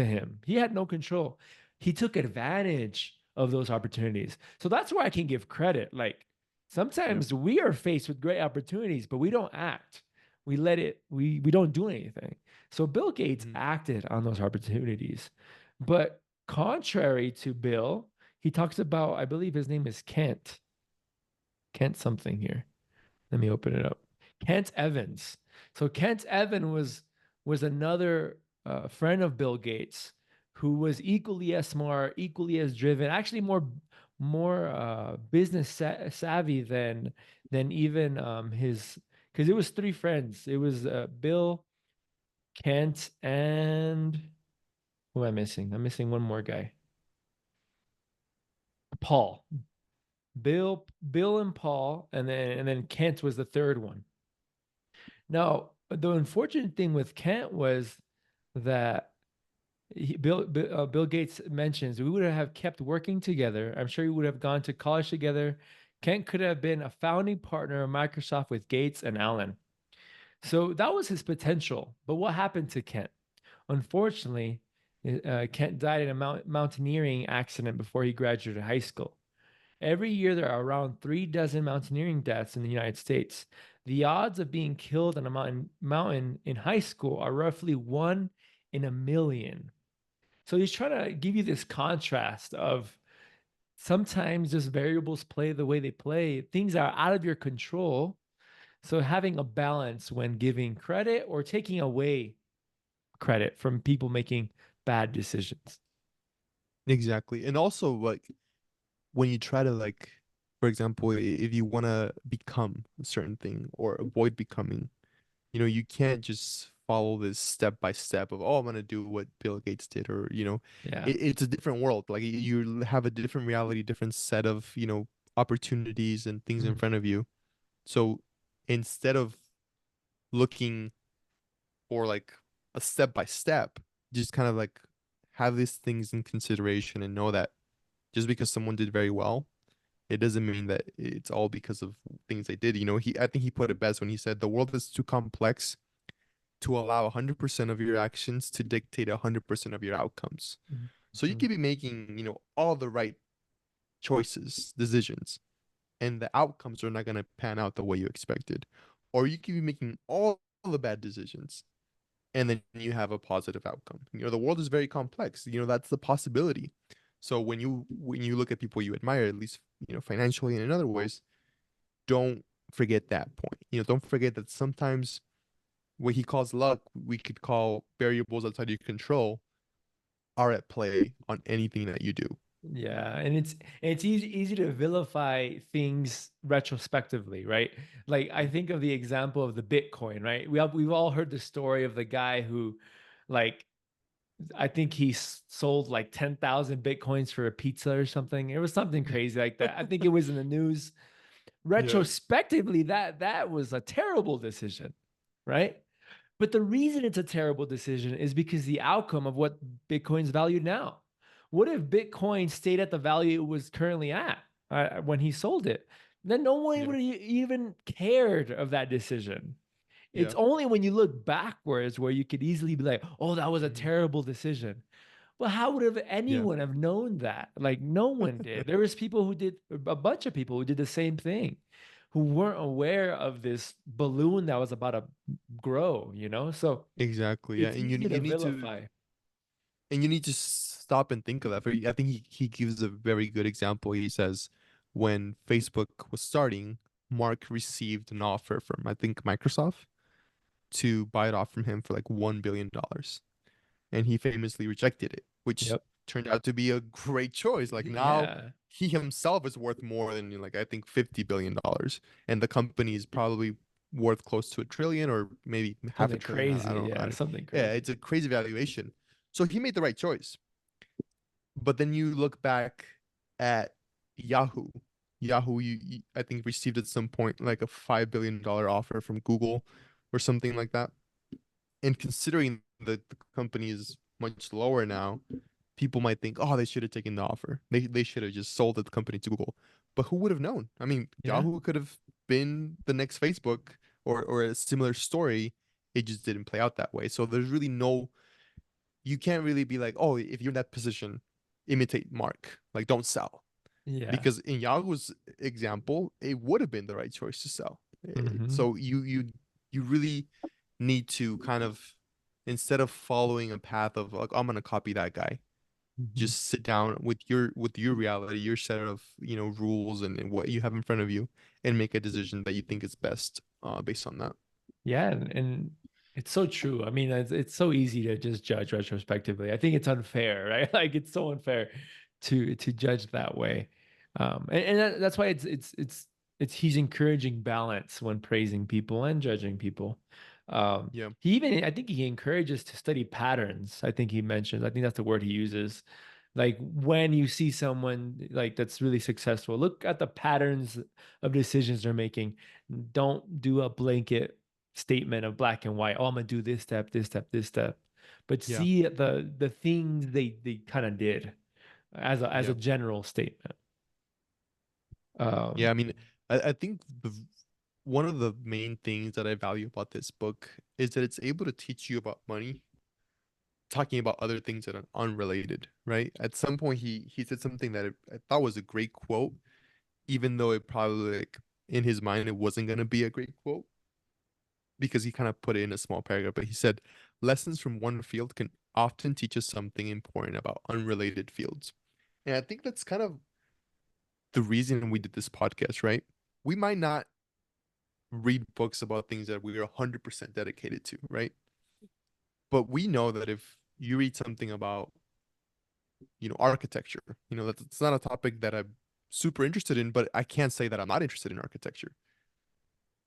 him, he had no control. He took advantage of those opportunities. So that's why I can give credit. Like, Yeah. sometimes we are faced with great opportunities, but we don't act. We let it. We don't do anything. So Bill Gates Mhm. acted on those opportunities, but contrary to Bill, he talks about, I believe his name is Kent something here. Let me open it up. Kent Evans. So Kent Evans was another friend of Bill Gates, who was equally as smart, equally as driven, actually more business savvy than even his, because it was three friends. It was Bill, Kent, and who am I missing? I'm missing one more guy. Paul. Bill and Paul, and then Kent was the third one. Now, the unfortunate thing with Kent was that Bill Gates mentions we would have kept working together. I'm sure we would have gone to college together. Kent could have been a founding partner of Microsoft with Gates and Allen. So that was his potential. But what happened to Kent? Unfortunately, Kent died in a mountaineering accident before he graduated high school. Every year, there are around 3 dozen mountaineering deaths in the United States. The odds of being killed on a mountain in high school are roughly 1 in 1 million. So he's trying to give you this contrast of sometimes just variables play the way they play. Things are out of your control. So having a balance when giving credit or taking away credit from people making bad decisions. Exactly. And also, like, when you try to, like, for example, if you want to become a certain thing or avoid becoming, you can't just follow this step by step of, oh, I'm gonna do what Bill Gates did, or Yeah. it's a different world. Like, you have a different reality, different set of opportunities and things in Mhm. front of you. So instead of looking for like a step by step, just kind of like have these things in consideration and know that just because someone did very well, it doesn't mean that it's all because of things they did. I think he put it best when he said the world is too complex to allow 100% of your actions to dictate 100% of your outcomes. So you Mhm. could be making, all the right choices, decisions, and the outcomes are not going to pan out the way you expected. Or you could be making all the bad decisions and then you have a positive outcome. The world is very complex. That's the possibility. So when you look at people you admire, at least financially and in other ways, don't forget that point. Don't forget that sometimes what he calls luck, we could call variables outside your control, are at play on anything that you do. Yeah, and it's easy to vilify things retrospectively, right? Like, I think of the example of the Bitcoin, right? We've all heard the story of the guy who, like, I think he sold like 10,000 Bitcoins for a pizza or something. It was something crazy like that. I think it was in the news. Yeah. Retrospectively, that was a terrible decision, right? But the reason it's a terrible decision is because the outcome of what Bitcoin's valued now. What if Bitcoin stayed at the value it was currently at when he sold it? Then no one Yeah. would even cared of that decision. It's Yeah. only when you look backwards where you could easily be like, "Oh, that was a Mhm. terrible decision." Well, how would have Yeah. anyone have known that? Like no one did. There was people who did a bunch of people who did the same thing, who weren't aware of this balloon that was about to grow, you know? So Exactly. Yeah. it's easy to You need to vilify. stop and think of that. I think he gives a very good example. He says when Facebook was starting, Mark received an offer from I think Microsoft to buy it off from him for like $1 billion. And he famously rejected it, which Yep. turned out to be a great choice. Like now Yeah. he himself is worth more than like I think $50 billion, and the company is probably worth close to a trillion or maybe half a Something trillion. crazy. I Yeah. don't. Something Yeah, crazy. it's a crazy valuation. So he made the right choice. But then you look back at Yahoo. Yahoo, I think received at some point like a $5 billion offer from Google or something like that. And considering that the company is much lower now, people might think, oh, they should have taken the offer. They should have just sold the company to Google. But who would have known? I mean, Yeah. Yahoo could have been the next Facebook or a similar story. It just didn't play out that way. So there's really no, you can't really be like, oh, if you're in that position, imitate Mark. Like, don't sell. Yeah. Because in Yahoo's example, it would have been the right choice to sell. Hmm. So you really need to kind of, instead of following a path of like, I'm gonna copy that guy, Hmm. just sit down with your reality, your set of rules and what you have in front of you, and make a decision that you think is best based on that. Yeah, and it's so true. I mean, it's so easy to just judge retrospectively. I think it's unfair, right? Like it's so unfair to judge that way. That's why it's he's encouraging balance when praising people and judging people. Yeah, He even I think he encourages to study patterns. I think he mentions. I think that's the word he uses. Like when you see someone like that's really successful, look at the patterns of decisions they're making. Don't do a blanket statement of black and white. Oh, I'm gonna do this step, this step, this step. But yeah, see the things they kind of did as a yeah, general statement. yeah. Um, I mean, I think one of the main things that I value about this book is that it's able to teach you about money talking about other things that are unrelated, right? At some point, he said something that I thought was a great quote, even though it probably like in his mind it wasn't gonna be a great quote because he kind of put it in a small paragraph. But he said, "Lessons from one field can often teach us something important about unrelated fields." And I think that's kind of the reason we did this podcast, right? We might not read books about things that we are 100% dedicated to, right? But we know that if you read something about architecture. That's not a topic that I'm super interested in, but I can't say that I'm not interested in architecture.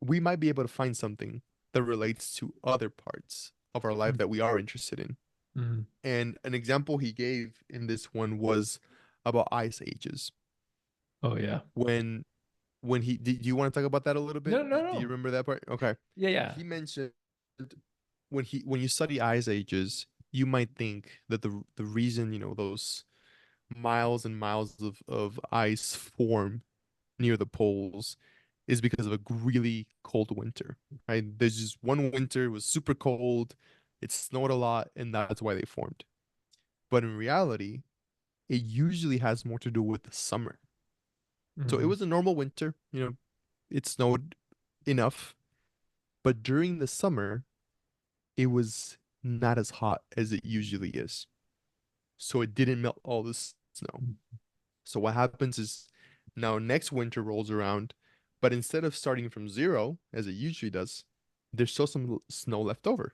We might be able to find something that relates to other parts of our life that we are interested in. mhm. And an example he gave in this one was about ice ages. Oh yeah. When do you want to talk about that a little bit? No, no, Do you no. remember that part? Okay. Yeah, yeah. He mentioned when you study ice ages, you might think that the reason, those miles and miles of ice form near the poles is because of a really cold winter, right? There's just one winter, it was super cold, it snowed a lot, and that's why they formed. But in reality, it usually has more to do with the summer. So it Mhm. was a normal winter, it snowed enough, but during the summer, it was not as hot as it usually is. So it didn't melt all the snow. So what happens is now next winter rolls around, but instead of starting from zero, as it usually does, there's still some snow left over.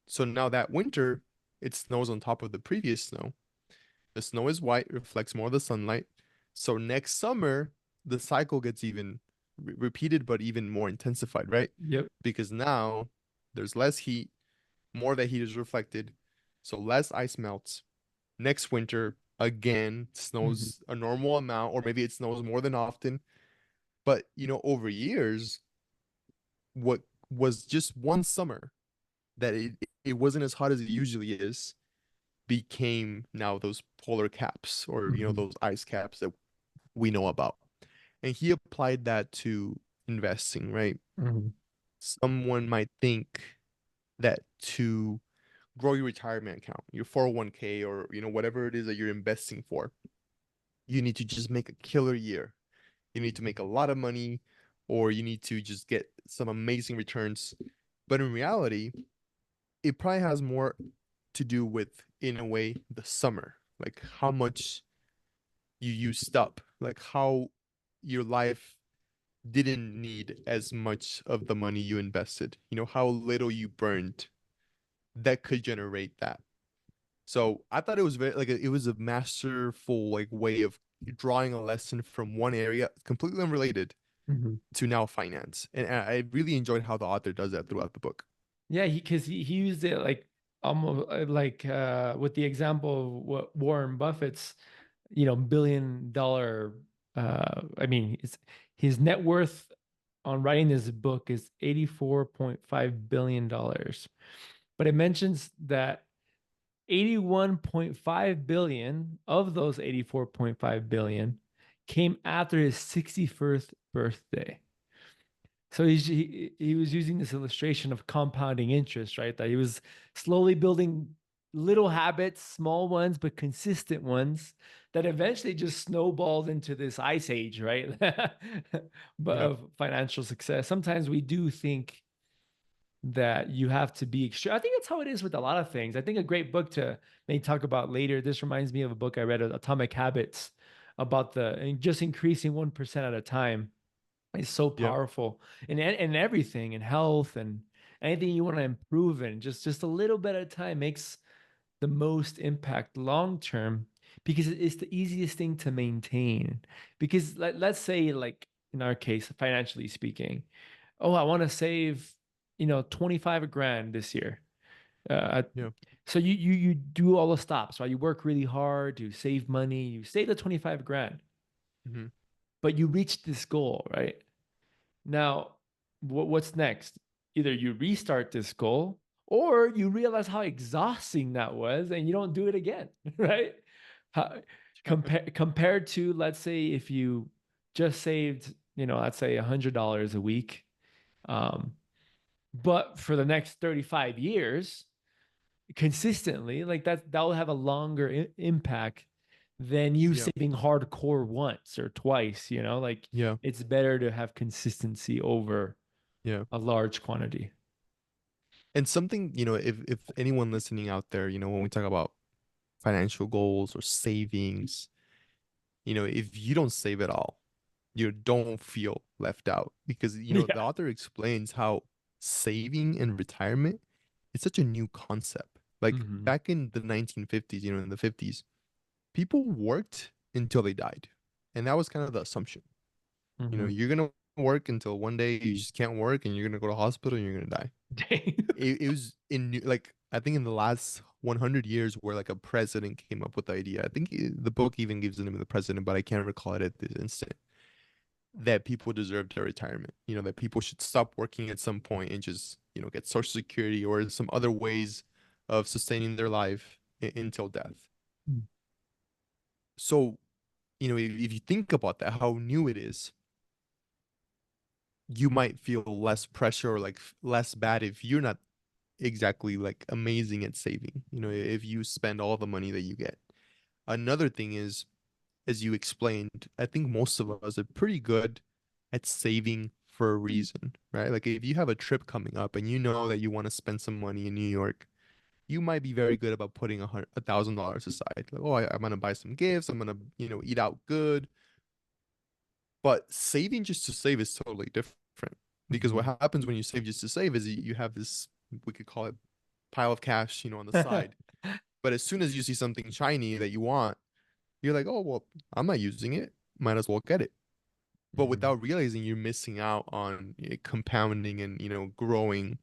So now that winter, it snows on top of the previous snow. The snow is white, reflects more of the sunlight. So next summer, the cycle gets even repeated, but even more intensified, right? Yep. Because now there's less heat, more of that heat is reflected. So less ice melts. Next winter, again, Mhm. snows a normal amount, or maybe it snows more than often. But, over years, what was just one summer that it wasn't as hot as it usually is became now those polar caps, or, Mhm. those ice caps that we know about. And he applied that to investing, right? Mhm. Someone might think that to grow your retirement account, your 401k, or whatever it is that you're investing for, you need to just make a killer year. You need to make a lot of money, or you need to just get some amazing returns. But in reality, it probably has more to do with, in a way, the summer, like how much you used up, like how your life didn't need as much of the money you invested, how little you burned that could generate that. So I thought it was very like it was a masterful like way of drawing a lesson from one area completely unrelated Mhm. to now finance. And I really enjoyed how the author does that throughout the book. Yeah, he used it like almost like with the example of what Warren Buffett's, $1 billion. I mean, his net worth on writing this book is $84.5 billion, but it mentions that 81.5 billion of those 84.5 billion came after his 61st birthday. So he was using this illustration of compounding interest, right? That he was slowly building little habits, small ones, but consistent ones that eventually just snowballed into this ice age, right? But Yeah. of financial success. Sometimes we do think that you have to be extreme. I think that's how it is with a lot of things. I think a great book to maybe talk about later. This reminds me of a book I read, Atomic Habits, about and just increasing 1% at a time is so Yeah. powerful in everything, in health and anything you want to improve in. Just a little bit at a time makes the most impact long term because it's the easiest thing to maintain. Because let's say, like in our case, financially speaking, oh, I want to save, 25 grand this year. Uh, Yeah. so you do all the stops, right? You work really hard to save money, you save the 25 grand, Hmm. but you reach this goal, right? Now, what's next? Either you restart this goal or you realize how exhausting that was and you don't do it again, right? How, Yeah. compared to, let's say, if you just saved, let's say $100 a week, um, but for the next 35 years, consistently, like that will have a longer impact than you Yeah. saving hardcore once or twice, like Yeah. it's better to have consistency over Yeah. a large quantity. And something, if anyone listening out there, when we talk about financial goals or savings, if you don't save at all, you don't feel left out because, the Yeah. author explains how saving in retirement is such a new concept. Like Hmm. back in the 1950s, in the 50s, people worked until they died. And that was kind of the assumption. Hmm. You're going to work until one day you just can't work and you're going to go to hospital and you're going to die. Dang. It was like I think in the last 100 years where like a president came up with the idea. I think the book even gives the name of the president, but I can't recall it at this instant. That people deserve their retirement. That people should stop working at some point and just get Social Security or some other ways of sustaining their life until death. So if you think about that, how new it is, you might feel less pressure or like less bad if you're not exactly like amazing at saving, if you spend all the money that you get. Another thing is, as you explained, I think most of us are pretty good at saving for a reason, right? Like if you have a trip coming up and you know that you want to spend some money in New York, you might be very good about putting $1,000 aside. Like, oh, I'm gonna buy some gifts. I'm gonna, eat out good. But saving just to save is totally different because what Hmm. happens when you save just to save is you have this, we could call it pile of cash, on the side. But as soon as you see something shiny that you want, you're like, oh, well, I'm not using it. Might as well get it. But Hmm. without realizing you're missing out on compounding and, growing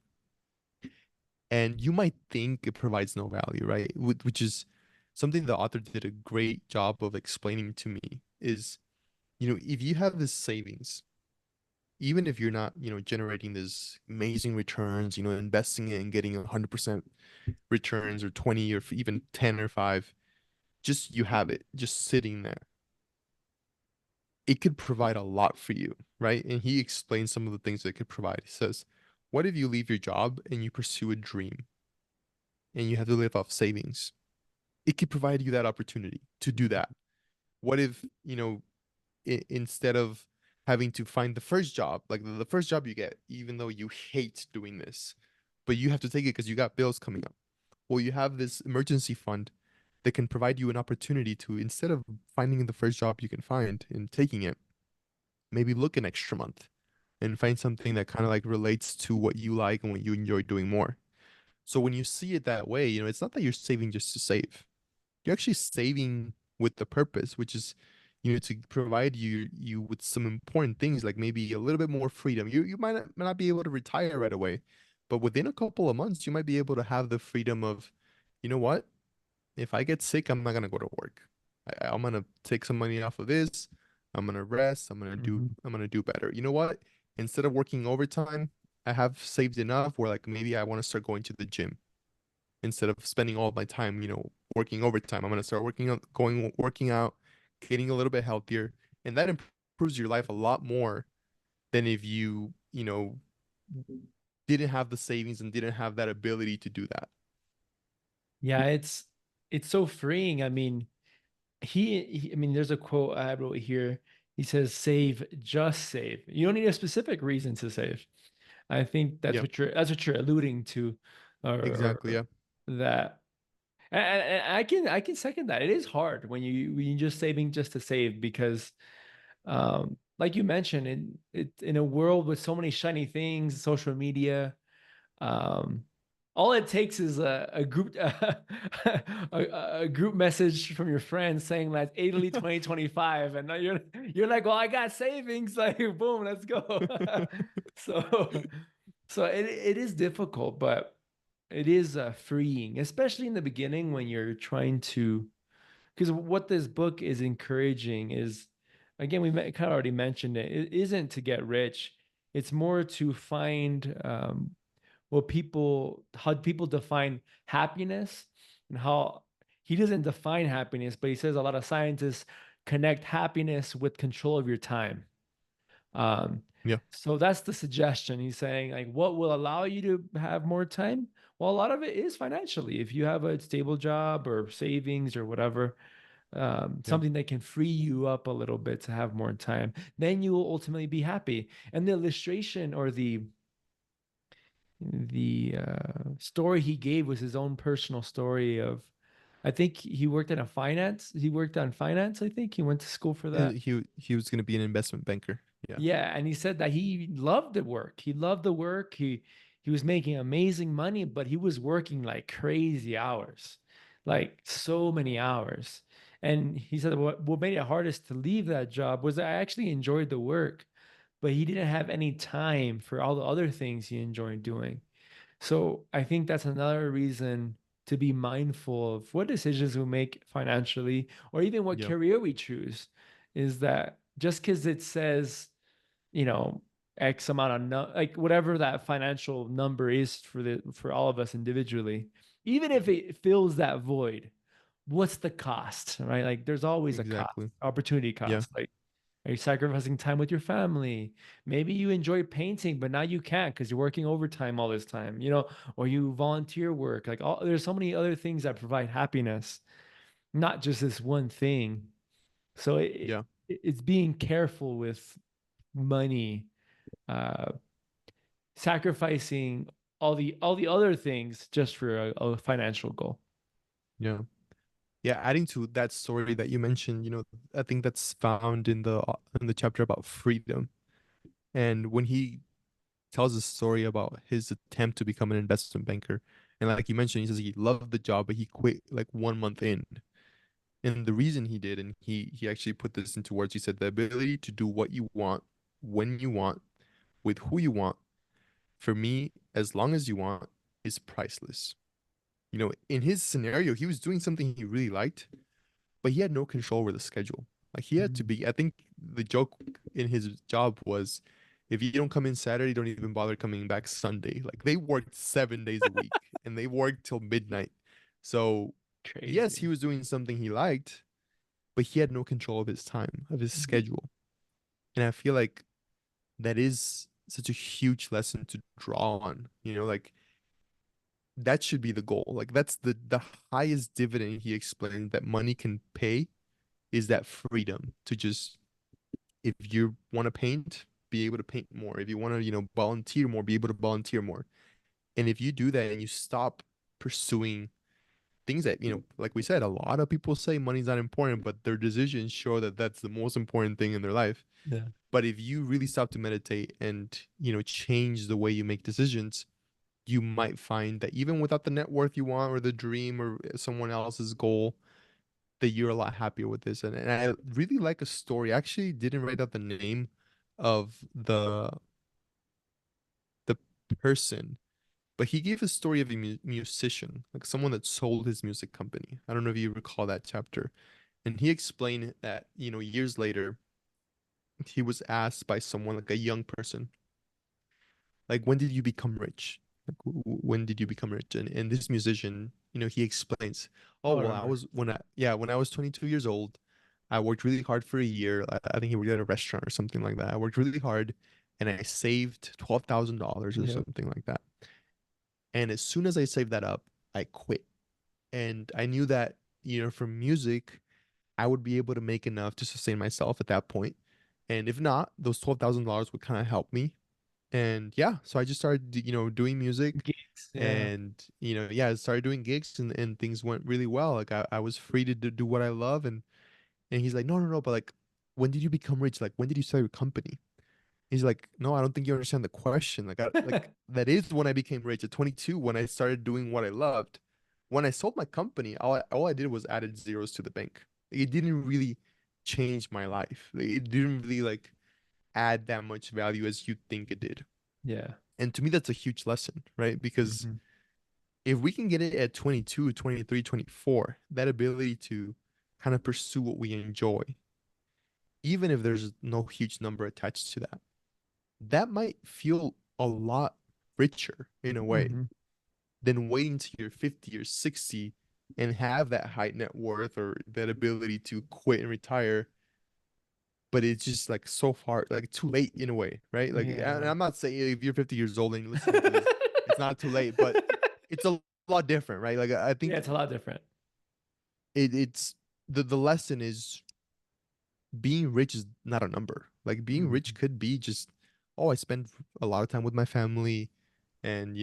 And you might think it provides no value, right? Which is something the author did a great job of explaining to me is, if you have this savings, even if you're not, generating this amazing returns, investing it and getting 100% returns or 20 or even 10 or 5, just you have it just sitting there. It could provide a lot for you, right? And he explains some of the things that it could provide. He says, what if you leave your job and you pursue a dream and you have to live off savings? It could provide you that opportunity to do that. What if, instead of having to find the first job, like the first job you get, even though you hate doing this, but you have to take it because you got bills coming up. Well, you have this emergency fund that can provide you an opportunity to, instead of finding the first job you can find and taking it, maybe look an extra month and find something that kind of like relates to what you like and what you enjoy doing more. So when you see it that way, it's not that you're saving just to save. You're actually saving with the purpose, which is, to provide you with some important things, like maybe a little bit more freedom. You might not be able to retire right away, but within a couple of months, you might be able to have the freedom of, you know what? If I get sick, I'm not gonna go to work. I'm gonna take some money off of this. I'm gonna rest. Mhm. I'm gonna do better. You know what? Instead of working overtime, I have saved enough where like maybe I want to start going to the gym instead of spending all my time, working overtime. I'm gonna start working out, getting a little bit healthier, and that improves your life a lot more than if you didn't have the savings and didn't have that ability to do that. Yeah, it's so freeing. I mean, I mean, there's a quote I wrote here. He says, "Save, just save. You don't need a specific reason to save." I think Yeah, that's what you're alluding to, exactly. or Yeah, that. And I can second that. It is hard when you just saving just to save because, like you mentioned, in a world with so many shiny things, social media, um, all it takes is a group a group message from your friends saying that Italy 2025, and now you're like, well, I got savings, like boom, let's go. so it is difficult, but it is freeing, especially in the beginning when you're trying to. Because what this book is encouraging is, again, kind of already mentioned it. It isn't to get rich. It's more to find how people define happiness and how he doesn't define happiness, but he says a lot of scientists connect happiness with control of your time. Um, yeah, so that's the suggestion. He's saying, like, what will allow you to have more time? Well, a lot of it is financially. If you have a stable job or savings or whatever, yeah. something that can free you up a little bit to have more time, then you will ultimately be happy. And the illustration or the story he gave was his own personal story of, I think he worked on finance. I think he went to school for that. He was gonna be an investment banker. Yeah, Yeah, and he said that he loved the work. He loved the work. He was making amazing money, but he was working like crazy hours, like so many hours. And he said what made it hardest to leave that job was that I actually enjoyed the work, but he didn't have any time for all the other things he enjoyed doing. So I think that's another reason to be mindful of what decisions we make financially or even what yeah, career we choose, is that just because it says, you know, X amount of like whatever that financial number is for all of us individually, even if it fills that void, what's the cost, right? Like there's always a cost, exactly. opportunity Yeah, cost. Like, are you sacrificing time with your family? Maybe you enjoy painting, but now you can't because you're working overtime all this time, or you volunteer work. Like there's so many other things that provide happiness, not just this one thing. So yeah, it's being careful with money, uh, sacrificing all the other things just for a financial goal. yeah. Yeah, adding to that story that you mentioned, I think that's found in the chapter about freedom. And when he tells a story about his attempt to become an investment banker, and like you mentioned, he says he loved the job, but he quit like 1 month in. And the reason he did, and he actually put this into words, he said the ability to do what you want, when you want, with who you want, for me, as long as you want, is priceless. You know, in his scenario, he was doing something he really liked, but he had no control over the schedule. Like he had to Mhm. be. I think the joke in his job was, if you don't come in Saturday, don't even bother coming back Sunday. Like they worked 7 days a week and they worked till midnight. So yes, he Crazy. was doing something he liked, but he had no control of his time, of his Mhm. schedule. And I feel like that is such a huge lesson to draw on. You know, like that should be the goal. Like that's the highest dividend he explained that money can pay is that freedom to just, if you want to paint, be able to paint more. If you want to, volunteer more, be able to volunteer more. And if you do that and you stop pursuing things that, like we said, a lot of people say money's not important, but their decisions show that that's the most important thing in their life. Yeah. But if you really stop to meditate and, change the way you make decisions, you might find that even without the net worth you want or the dream or someone else's goal, that you're a lot happier with this. And I really like a story. I actually didn't write out the name of the person, but he gave a story of a musician, like someone that sold his music company. I don't know if you recall that chapter. And he explained that, years later, he was asked by someone, like a young person, like, when did you become rich? Like, when did you become rich? And this musician, he explains, oh, Oh, I well, remember. when I was 22 years old, I worked really hard for a year. I think he worked at a restaurant or something like that. I worked really hard and I saved $12,000 or Yep. something like that. And as soon as I saved that up, I quit. And I knew that, from music, I would be able to make enough to sustain myself at that point. And if not, those $12,000 would kind of help me. And yeah, so I just started, doing music Gigs. Yeah. and, yeah, I started doing gigs and things went really well. Like I was free to do what I love. And he's like, no, no, no, but like, when did you become rich? Like, when did you start your company? He's like, no, I don't think you understand the question. Like that is when I became rich at 22, when I started doing what I loved. When I sold my company, all I did was added zeros to the bank. It didn't really change my life. Like, it didn't really like add that much value as you think it did. Yeah. And to me, that's a huge lesson, right? Because Mhm. if we can get it at 22, 23, 24, that ability to kind of pursue what we enjoy, even if there's no huge number attached to that, that might feel a lot richer in a way Mhm. than waiting till you're 50 or 60 and have that high net worth or that ability to quit and retire. But it's just like so far, like too late in a way, right? Like, and Yeah. I'm not saying if you're 50 years old and you're listening to this, it's not too late, but it's a lot different, right? Like, I Yeah, think it's a lot different. it's the lesson is being rich is not a number. Like being rich Mhm. could be just, oh, I spend a lot of time with my family and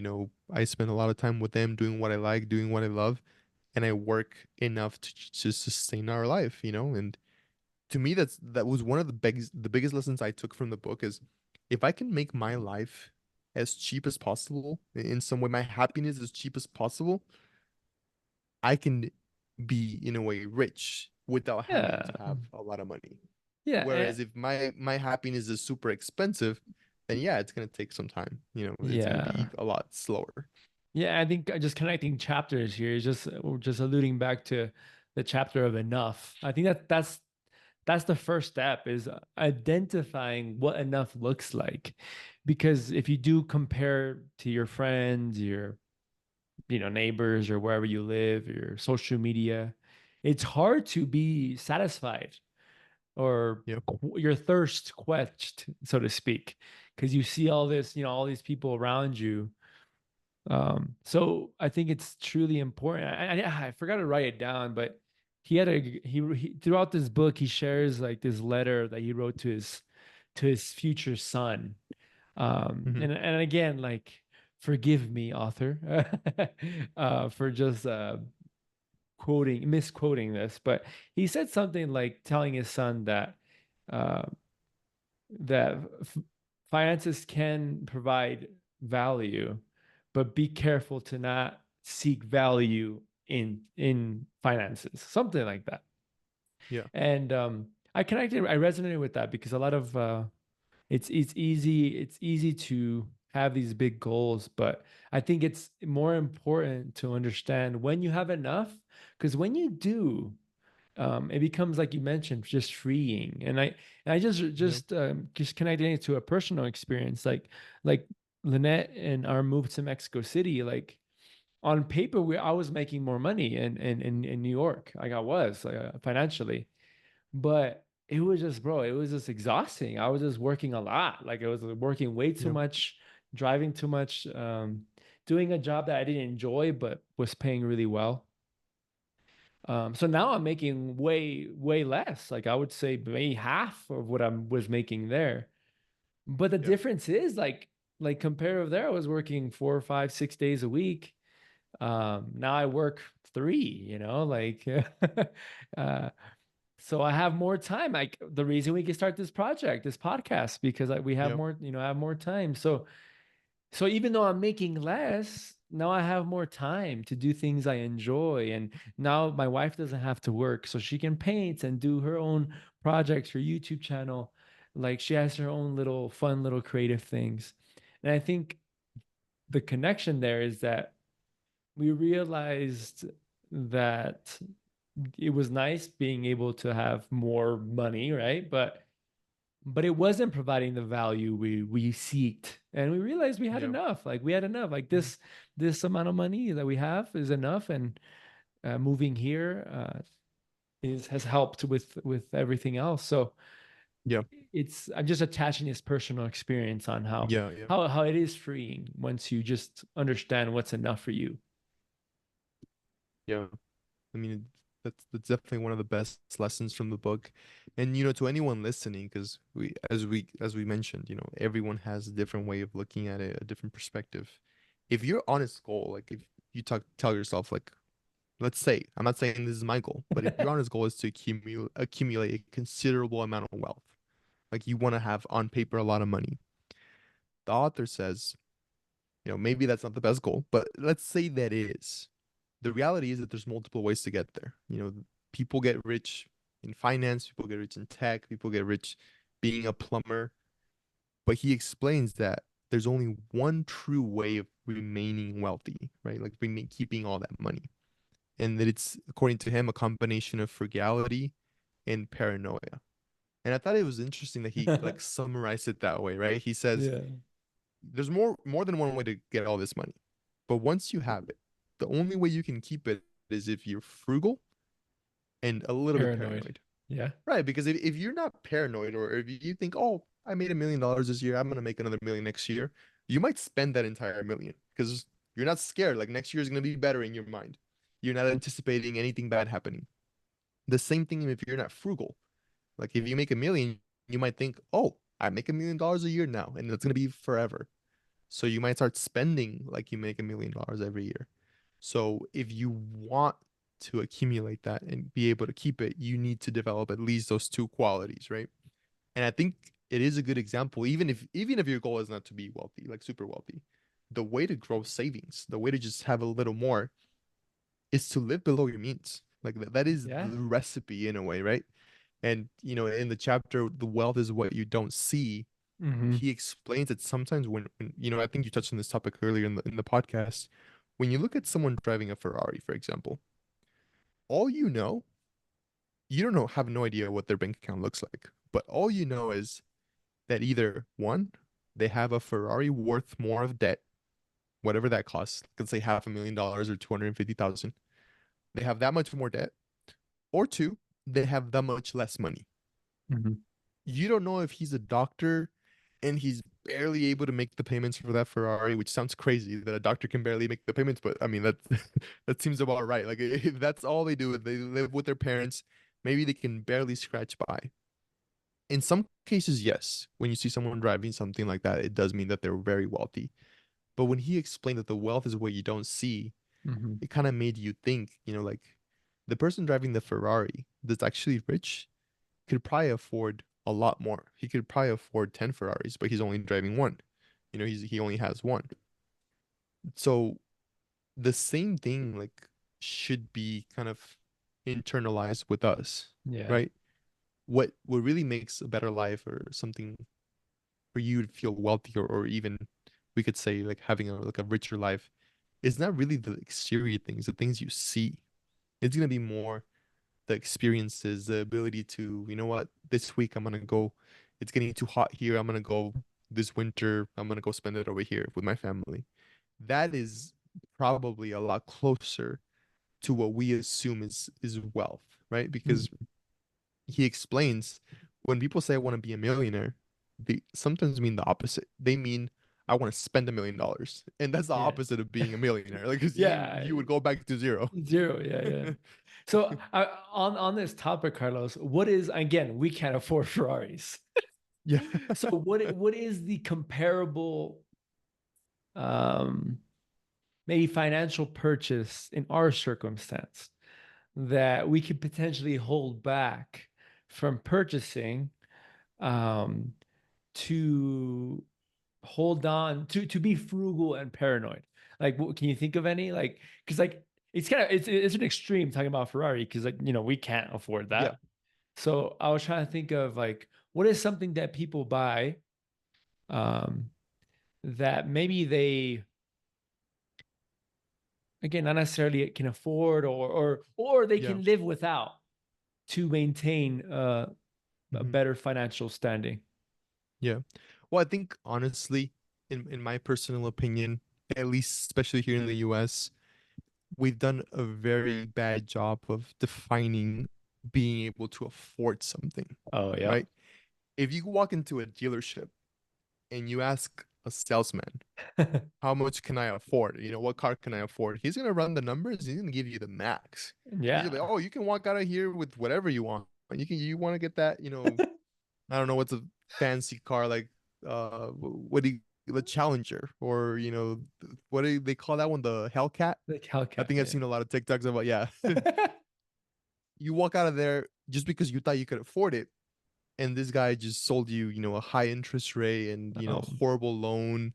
I spend a lot of time with them doing what I like, doing what I love, and I work enough to sustain our life, and to me that was one of the biggest lessons I took from the book is, if I can make my life as cheap as possible, in some way my happiness as cheap as possible, I can be in a way rich without having to Yeah. have a lot of money. Yeah. Whereas if my happiness is super expensive, then yeah, it's gonna take some time. It's gonna Yeah. be a lot slower. Yeah, I think just connecting chapters here is just we're just alluding back to the chapter of enough. I think that's the first step is identifying what enough looks like. Because if you do compare to your friends, your neighbors or wherever you live, your social media, it's hard to be satisfied or Yeah. your thirst quenched, so to speak, because you see all this, all these people around you. So I think it's truly important. I forgot to write it down, but he throughout this book he shares like this letter that he wrote to his future son. Hmm. And again, like, forgive me, author, for just misquoting this, but he said something like telling his son that uh, that finances can provide value, but be careful to not seek value in finances, something like that. Yeah. And I resonated with that because a lot of it's easy to have these big goals, but I think it's more important to understand when you have enough, because when you do, it becomes, like you mentioned, just freeing. And I Yeah. just connecting it to a personal experience, like Lynette and our move to Mexico City, like on paper, I was making more money in New York, like I was financially, but it was just, bro, it was just exhausting. I was just working a lot. Like I was working way too Yeah. much, driving too much, doing a job that I didn't enjoy, but was paying really well. So now I'm making way less. Like I would say maybe half of what I was making there. But the Yeah. difference is like comparative there, I was working 4 or 5, 6 days a week. Now I work three, like uh, so I have more time. Like the reason we can start this project, this podcast, because we have Yeah. more, I have more time. So even though I'm making less, now I have more time to do things I enjoy. And now my wife doesn't have to work, so she can paint and do her own projects, her YouTube channel. Like she has her own little fun, little creative things. And I think the connection there is that we realized that it was nice being able to have more money, right? But it wasn't providing the value we seeked, and we realized we had Yeah. enough. Like we had enough. Like Yeah. this amount of money that we have is enough, and moving here is has helped with everything else. So Yeah. it's I'm just attaching this personal experience on how Yeah. Yeah. how how it is freeing once you just understand what's enough for you. Yeah. I mean, that's definitely one of the best lessons from the book. And to anyone listening, because we mentioned, everyone has a different way of looking at it, a different perspective. If your honest goal, like if you tell yourself, like, let's say, I'm not saying this is my goal, but if your honest goal is to accumulate a considerable amount of wealth, like you want to have on paper a lot of money, the author says, maybe that's not the best goal, but let's say that is. The reality is that there's multiple ways to get there. People get rich in finance, people get rich in tech, people get rich being a plumber. But he explains that there's only one true way of remaining wealthy, right? Like keeping all that money. And that it's, according to him, a combination of frugality and paranoia. And I thought it was interesting that he like summarized it that way, right? He says Yeah. there's more than one way to get all this money. But once you have it, the only way you can keep it is if you're frugal and a little bit Paranoid. paranoid. Yeah. Right. Because if you're not paranoid, or if you think, oh, I made $1 million this year, I'm going to make another million next year, you might spend that entire million because you're not scared. Like next year is going to be better in your mind. You're not anticipating anything bad happening. The same thing if you're not frugal. Like if you make a million, you might think, oh, I make $1 million a year now, and it's going to be forever. So you might start spending like you make $1 million every year. So if you want to accumulate that and be able to keep it, you need to develop at least those two qualities, right? And I think it is a good example, even if your goal is not to be wealthy, like super wealthy, the way to grow savings, the way to just have a little more is to live below your means. Like that is Yeah. the recipe in a way, right? And in the chapter, the wealth is what you don't see. Hmm. He explains that sometimes when I think you touched on this topic earlier in the podcast, when you look at someone driving a Ferrari, for example, all you don't have no idea what their bank account looks like, but all you know is that either one, they have a Ferrari worth more of debt, whatever that costs, let's say $500,000 or 250,000, they have that much more debt, or two, they have that much less money. Hmm. You don't know if he's a doctor and he's barely able to make the payments for that Ferrari, which sounds crazy that a doctor can barely make the payments, but I mean that that seems about right. Like if that's all they do, they live with their parents, maybe they can barely scratch by. In some cases, yes, when you see someone driving something like that, it does mean that they're very wealthy. But when he explained that the wealth is what you don't see, Hmm. it kind of made you think, like the person driving the Ferrari that's actually rich could probably afford a lot more. He could probably afford 10 Ferraris, but he's only driving one. He only has one. So the same thing like should be kind of internalized with us, Yeah. right? What really makes a better life or something for you to feel wealthy or even we could say like having a richer life is not really the exterior things, the things you see. It's gonna be more the experiences, the ability to, you know what, this week I'm gonna go. It's getting too hot here. I'm gonna go this winter. I'm gonna go spend it over here with my family. That is probably a lot closer to what we assume is wealth, right? Mm. Because he explains when people say I want to be a millionaire, they sometimes mean the opposite. They mean I want to spend $1 million, and that's the Yeah. opposite of being a millionaire. Like, because Yeah. you would go back to zero. Zero. Yeah. Yeah. So on this topic, Carlos, what is, again, we can't afford Ferraris. Yeah, So what is the comparable um maybe financial purchase in our circumstance that we could potentially hold back from purchasing, um to hold on to be frugal and paranoid? Like, can you think of any, like, because like it's kind of, it's an extreme talking about Ferrari because, like, we can't afford yeah, that. So I was trying to think of, like, what is something that people buy, um that maybe they, again, not necessarily can afford, or they yeah. can live without, to maintain a Hmm. better financial standing. Yeah. Well, I think honestly, in my personal opinion, at least especially here in the US, we've done a very bad job of defining being able to afford something, Oh yeah. right? If you walk into a dealership and you ask a salesman, how much can I afford? You know, what car can I afford? He's gonna run the numbers. He's gonna give you the max. He's gonna be, Yeah. oh, you can walk out of here with whatever you want. You want to get that, I don't know what's a fancy car like what do you the Challenger or what do they call that one, the Hellcat? Like I Hellcat, think I've yeah. seen a lot of TikToks about, yeah. You walk out of there just because you thought you could afford it, and this guy just sold you, a high interest rate and um, horrible loan.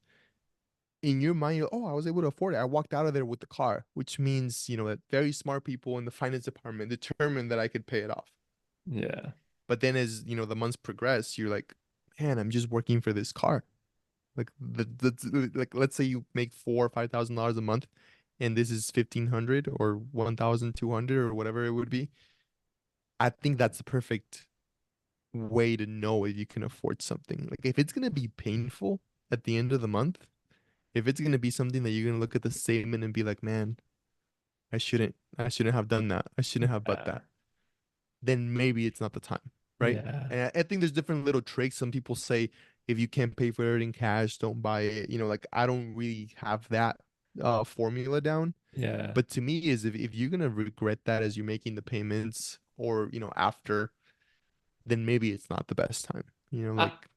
In your mind, oh, I was able to afford it. I walked out of there with the car, which means that very smart people in the finance department determined that I could pay it off. yeah. But then as the months progress, you're like, man, I'm just working for this car. Like like let's say you make $4 or $5,000 a month, and this is 1,500 or 1,200 or whatever it would be. I think that's the perfect way to know if you can afford something. Like if it's gonna be painful at the end of the month, if it's gonna be something that you're gonna look at the statement and be like, man, I shouldn't have done that. I shouldn't have bought Yeah. that. Then maybe it's not the time, right? Yeah. And I think there's different little tricks. Some people say if you can't pay for it in cash, don't buy it. Like I don't really have that formula down. Yeah. But to me, is if you're gonna regret that as you're making the payments or after, then maybe it's not the best time. I, Like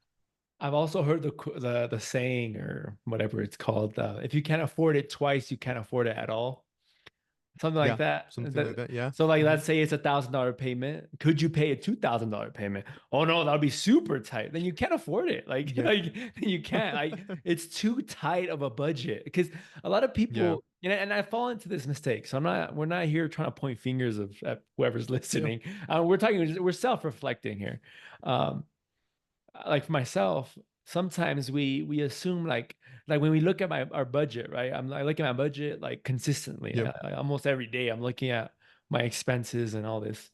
I've also heard the saying, or whatever it's called, if you can't afford it twice, you can't afford it at all. Something like yeah, that. something like that. Yeah. So, like, Hmm. let's say it's $1,000 payment. Could you pay a $2,000 payment? Oh no, that'll be super tight. Then you can't afford it. Like, Yeah. like you can't. Like, it's too tight of a budget. Because a lot of Yeah. people, and I fall into this mistake. So I'm not. We're not here trying to point fingers at whoever's Yeah. listening. We're self-reflecting here. Um, like for myself, sometimes we assume, like when we look at our budget, right? I look at my budget like consistently. Yep. Almost every day I'm looking at my expenses and all this.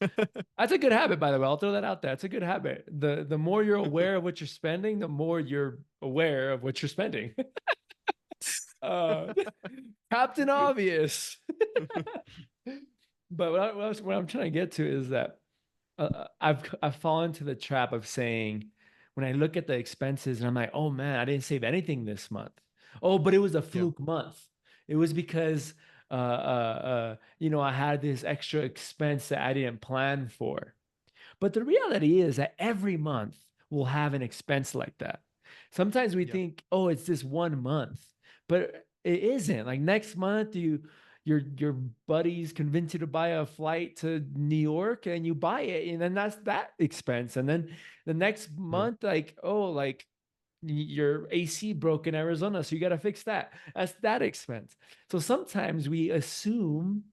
That's a good habit, by the way. I'll throw that out there. It's a good habit. The more you're aware of what you're spending, the more you're aware of what you're spending. uh Captain Obvious. But what I'm trying to get to is that, I've fallen into the trap of saying, when I look at the expenses and I'm like, oh man, I didn't save anything this month. Oh, but it was a Yeah. fluke month. It was because I had this extra expense that I didn't plan for. But the reality is that every month we'll have an expense like that. Sometimes we Yeah. think, oh, it's this one month, but it isn't. Like next month, your buddies convince you to buy a flight to New York and you buy it, and then that's that expense. And then the next Yeah. month, like, oh, like your AC broke in Arizona, so you got to fix that. That's that expense. So sometimes we assume,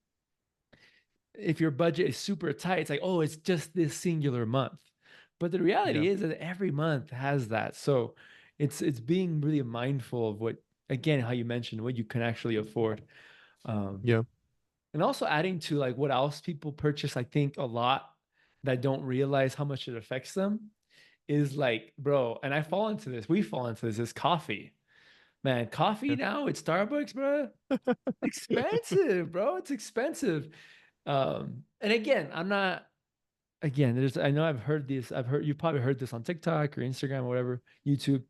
if your budget is super tight, it's like, oh, it's just this singular month. But the reality Yeah. is that every month has that. So it's being really mindful of what. again, how you mentioned what you can actually afford. Um, Yeah. and also adding to like what else people purchase, I think a lot that don't realize how much it affects them is like, bro, and I fall into this, we fall into this, is coffee. Man, coffee Yeah. now at Starbucks, bro, expensive, bro. It's expensive. And again, I'm not, again, there's, I know I've heard this, I've heard, you probably heard this on TikTok or Instagram or whatever, YouTube.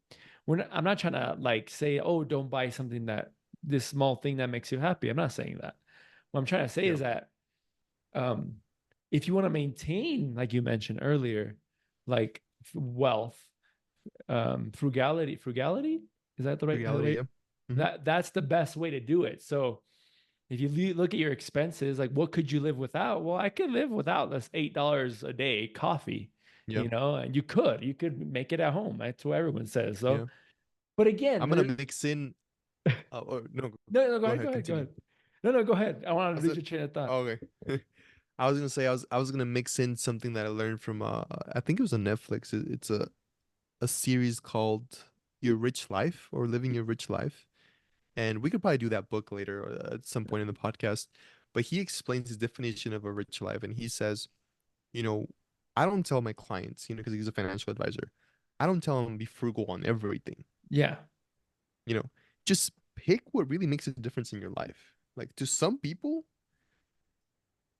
I'm not trying to like say, oh, don't buy something that, this small thing that makes you happy. I'm not saying that. What I'm trying to say Yeah. is that um, if you want to maintain, like you mentioned earlier, like wealth, frugality, is that the right, Reality. Yeah. Hmm. that's the best way to do it. So if you look at your expenses, like what could you live without? Well, I could live without this $8 a day coffee, Yeah. and you could make it at home. That's what everyone says. So, Yeah. but again, I'm gonna mix in. No, no, no, go go ahead, ahead. go ahead, go Continue. ahead. No, no, go ahead. I want I to lose said, your train of thought. oh, okay. I was gonna say I was gonna mix in something that I learned from I think it was on Netflix. It's a series called Your Rich Life or Living Your Rich Life, and we could probably do that book later or at some point in the podcast. But he explains his definition of a rich life, and he says, you know, I don't tell my clients, because he's a financial advisor, I don't tell them be frugal on everything. Yeah. You know, just pick what really makes a difference in your life. Like to some people,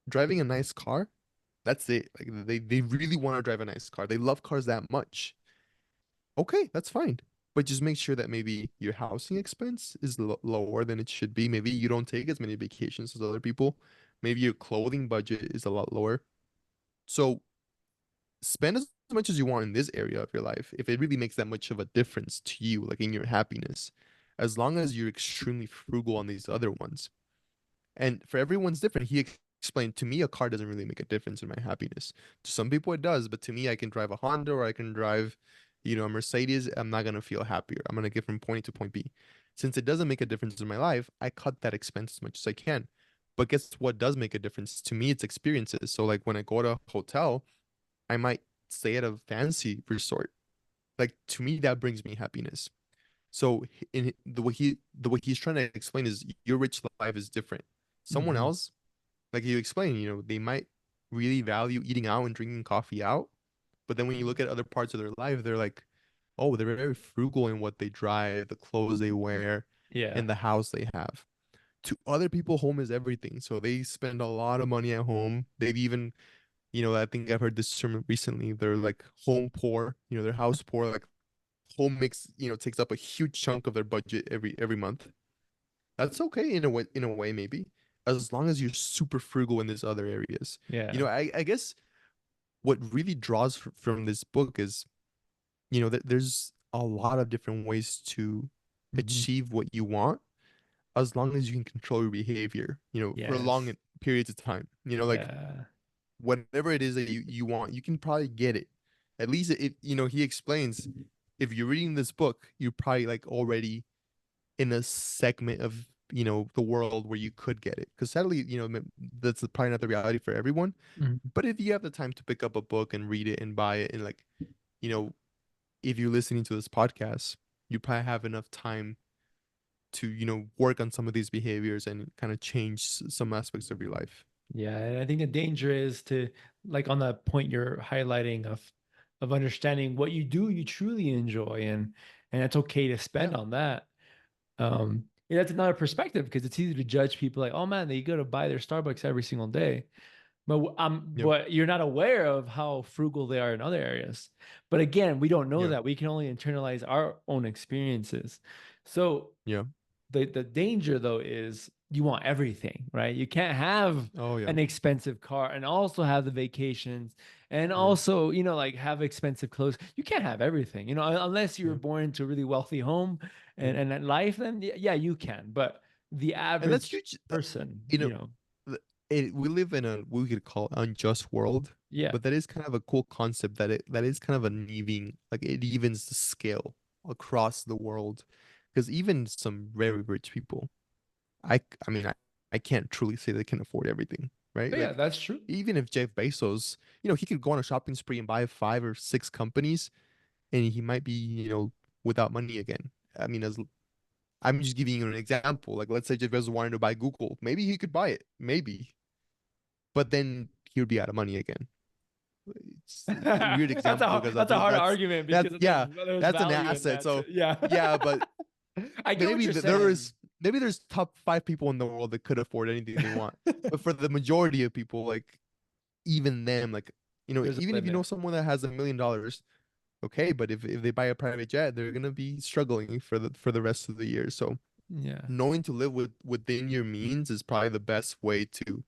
driving a nice car, that's it. Like they really want to drive a nice car. They love cars that much. Okay, that's fine. But just make sure that maybe your housing expense is lower than it should be. Maybe you don't take as many vacations as other people. Maybe your clothing budget is a lot lower. So spend as much as you want in this area of your life if it really makes that much of a difference to you, like in your happiness, as long as you're extremely frugal on these other ones. And for everyone's different. He explained to me a car doesn't really make a difference in my happiness. To some people it does, but to me I can drive a Honda or I can drive, a Mercedes. I'm not gonna feel happier. I'm gonna get from point A to point B. Since it doesn't make a difference in my life, I cut that expense as much as I can. But guess what does make a difference to me? It's experiences. So like when I go to a hotel, I might stay at a fancy resort. Like to me, that brings me happiness. So in the way he's trying to explain is your rich life is different. Someone Hmm. else, like you explained, they might really value eating out and drinking coffee out, but then when you look at other parts of their life, they're like, oh, they're very frugal in what they drive, the clothes they wear, Yeah. and the house they have. To other people, home is everything. So they spend a lot of money at home. They've even, I think I've heard this term recently. They're like home poor, they're house poor. Like home makes, takes up a huge chunk of their budget every month. That's okay in a way maybe, as long as you're super frugal in these other areas. Yeah. I guess what really draws from this book is, that there's a lot of different ways to Hmm. achieve what you want as long as you can control your behavior, for long Yes. periods of time. Like Yeah. whatever it is that you want, you can probably get it. At least he explains, if you're reading this book, you're probably like already in a segment of the world where you could get it, because sadly that's probably not the reality for everyone. Mhm. But if you have the time to pick up a book and read it and buy it, and like you know if you're listening to this podcast, you probably have enough time to work on some of these behaviors and kind of change some aspects of your life. Yeah, and I think the danger is to, like, on the point you're highlighting of understanding what you truly enjoy, and it's okay to spend Yeah. on that. Yeah, that's another perspective because it's easy to judge people like, oh man, they go to buy their Starbucks every single day. Yeah. But you're not aware of how frugal they are in other areas. But again, we don't know Yeah. that. We can only internalize our own experiences. So Yeah. the danger though is you want everything, right? You can't have Oh yeah. an expensive car and also have the vacations and Yeah. also, like have expensive clothes. You can't have everything, unless you were Yeah. born into a really wealthy home Yeah. and at life, then yeah, you can. But the And that's average huge. person, You know, we live in a what we could call unjust world, yeah. but that is kind of a cool concept that is kind of like it evens the scale across the world, because even some very rich people, I mean I can't truly say they can afford everything, right? But yeah, Like that's true. even if Jeff Bezos, he could go on a shopping spree and buy 5 or 6 companies, and he might be without money again. I mean, I'm just giving you an example. Like, let's say Jeff Bezos wanted to buy Google. Maybe he could buy it. Maybe. But then he would be out of money again. It's a weird example because That's a hard argument that's because yeah, there's that's an value in asset. that. So Yeah, yeah, but I get what maybe you're saying. maybe there's top 5 people in the world that could afford anything they want. But for the majority of people, like even them, like There's a even if you know limit. someone that has $1 million, okay, but if they buy a private jet, they're gonna be struggling for the rest of the year. So Yeah. knowing to live within your means is probably the best way to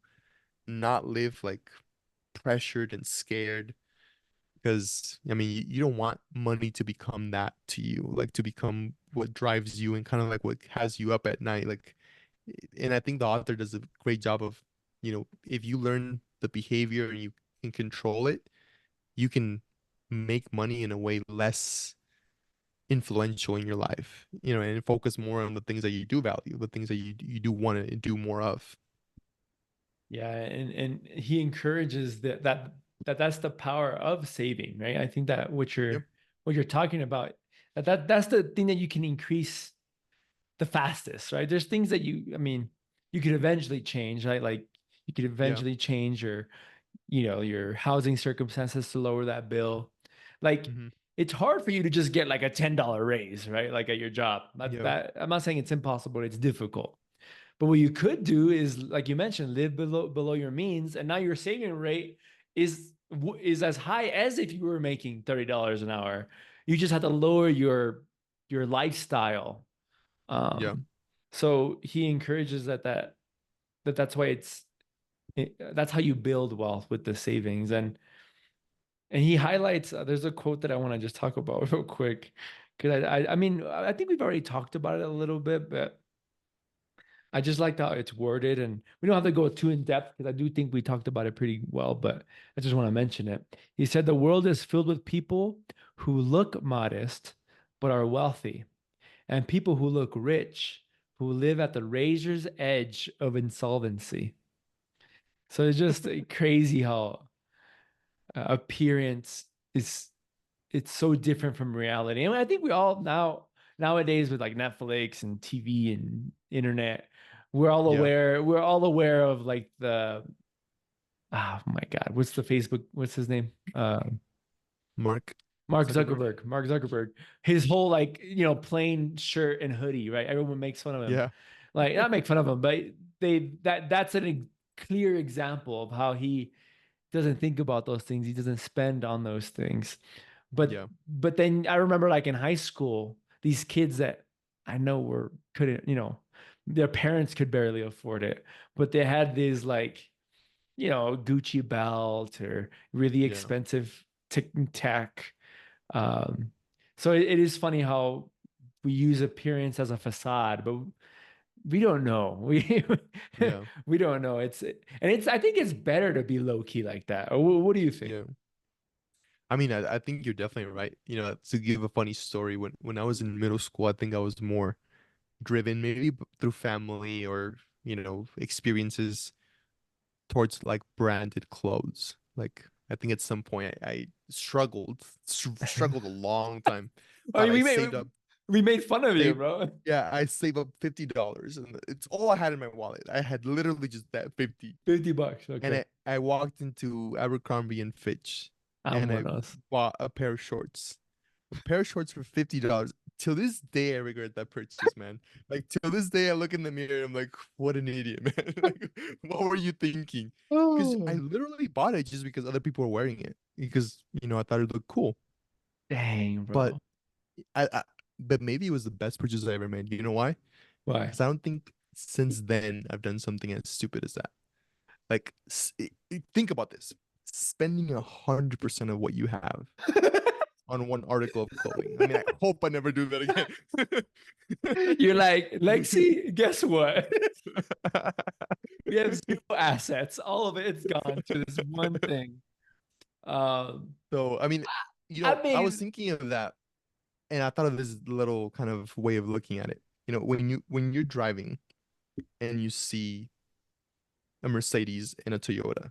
not live like pressured and scared. Because I mean, you don't want money to become that to you, like to become what drives you and kind of like what has you up at night. Like, and I think the author does a great job of, if you learn the behavior and you can control it, you can make money in a way less influential in your life, and focus more on the things that you do value, the things that you do want to do more of. Yeah, and he encourages that's the power of saving, right? I think that Yep. what you're talking about, that's the thing that you can increase the fastest, right? There's things that I mean, you could eventually change, right? Like you could Yeah. eventually change your housing circumstances to lower that bill. Like Hmm. it's hard for you to just get like a $10 raise, right? Like at your job. Yeah. That I'm not saying it's impossible, it's difficult. But what you could do is, like you mentioned, live below your means, and now your saving rate is as high as if you were making $30 an hour. You just have to lower your lifestyle. Yeah. Um, so he encourages that's why that's how you build wealth with the savings, and he highlights. There's a quote that I want to just talk about real quick because I mean I think we've already talked about it a little bit, but I just like how it's worded, and we don't have to go too in depth because I do think we talked about it pretty well, but I just want to mention it. He said, "The world is filled with people who look modest but are wealthy, and people who look rich who live at the razor's edge of insolvency." So it's just crazy how appearance is it's so different from reality. And I think we all nowadays with like Netflix and TV and internet, Yeah. we're all aware of like the oh my God, what's his name? Mark Mark Zuckerberg. Zuckerberg. Mark Zuckerberg. His whole like, plain shirt and hoodie, right? Everyone makes fun of him. Yeah. Like not make fun of him, but that's a clear example of how he doesn't think about those things. He doesn't spend on those things. Yeah. But then I remember like in high school, these kids that I know couldn't, their parents could barely afford it, but they had these like, Gucci belt or really Yeah. expensive tic and tac. Um, so it is funny how we use appearance as a facade, but we don't know. Yeah. We don't know. I think it's better to be low key like that. Or what do you think? Yeah. I mean, I think you're definitely right. To give a funny story, when I was in middle school, I think I was more driven, maybe through family or, experiences towards like branded clothes. Like, I think at some point I struggled a long time. I Thought mean, I saved up, we made fun of you, saved, bro. yeah, I saved up $50 and it's all I had in my wallet. I had literally just that 50. $50. And Okay. I walked into Abercrombie and Fitch and I Vámonos. bought a pair of shorts. A pair of shorts for $50. Till this day, I regret that purchase, man. Like till this day, I look in the mirror and I'm like, what an idiot, man. Like, what were you thinking? Because I Oh, literally bought it just because other people were wearing it. Because, I thought it looked cool. dang, But bro. I but maybe it was the best purchase I ever made. You know why? Why? Because I don't think since then I've done something as stupid as that. Like, think about this: spending 100% of what you have on one article of clothing. I mean, I hope I never do that You're like, again. Lexi, guess what? We have zero assets. All of it's gone to this one thing. Um, So, I mean, I I was mean, thinking of that, and I thought of this little kind of way of looking at it. When you're driving and you see a Mercedes and a Toyota,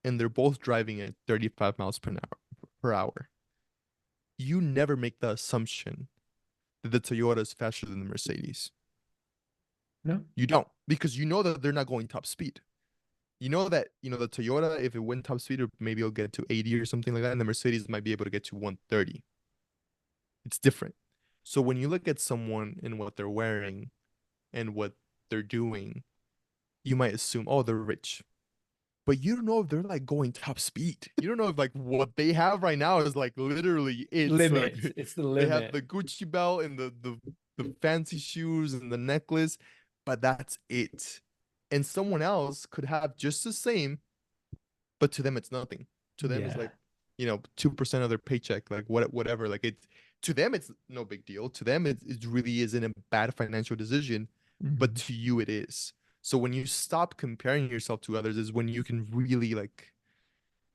and they're both driving at 35 miles per hour, you never make the assumption that the Toyota is faster than the Mercedes. No. You don't, because you know that they're not going top speed. You know that, the Toyota, if it went top speed, or maybe it'll get to 80 or something like that, and the Mercedes might be able to get to 130. It's different. So when you look at someone and what they're wearing and what they're doing, you might assume, oh, they're rich. But you don't know if they're like going top speed. You don't know if like what they have right now is like literally it's like Limit. It's the they have limit. the Gucci belt and the fancy shoes and the necklace, but that's it. And someone else could have just the same, but to them it's nothing. To them it's Yeah. like, 2% of their paycheck, like whatever. Like it to them it's no big deal. To them it really isn't a bad financial decision, but Mhm. to you it is. So when you stop comparing yourself to others is when you can really like,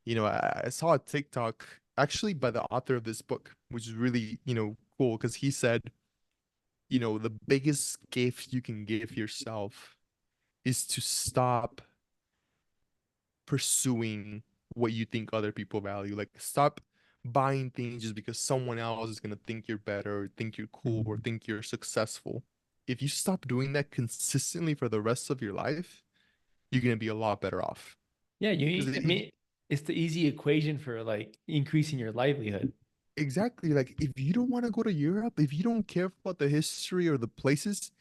I saw a TikTok actually by the author of this book, which is really, cool because he said, the biggest gift you can give yourself is to stop pursuing what you think other people value. Like stop buying things just because someone else is gonna think you're better or think you're cool or Mhm. think you're successful. If you stop doing that consistently for the rest of your life, you're gonna be a lot better off. Yeah, Because I mean, it's the easy equation for like increasing your livelihood. exactly, like if you don't want to go to Europe, if you don't care about the history or the places,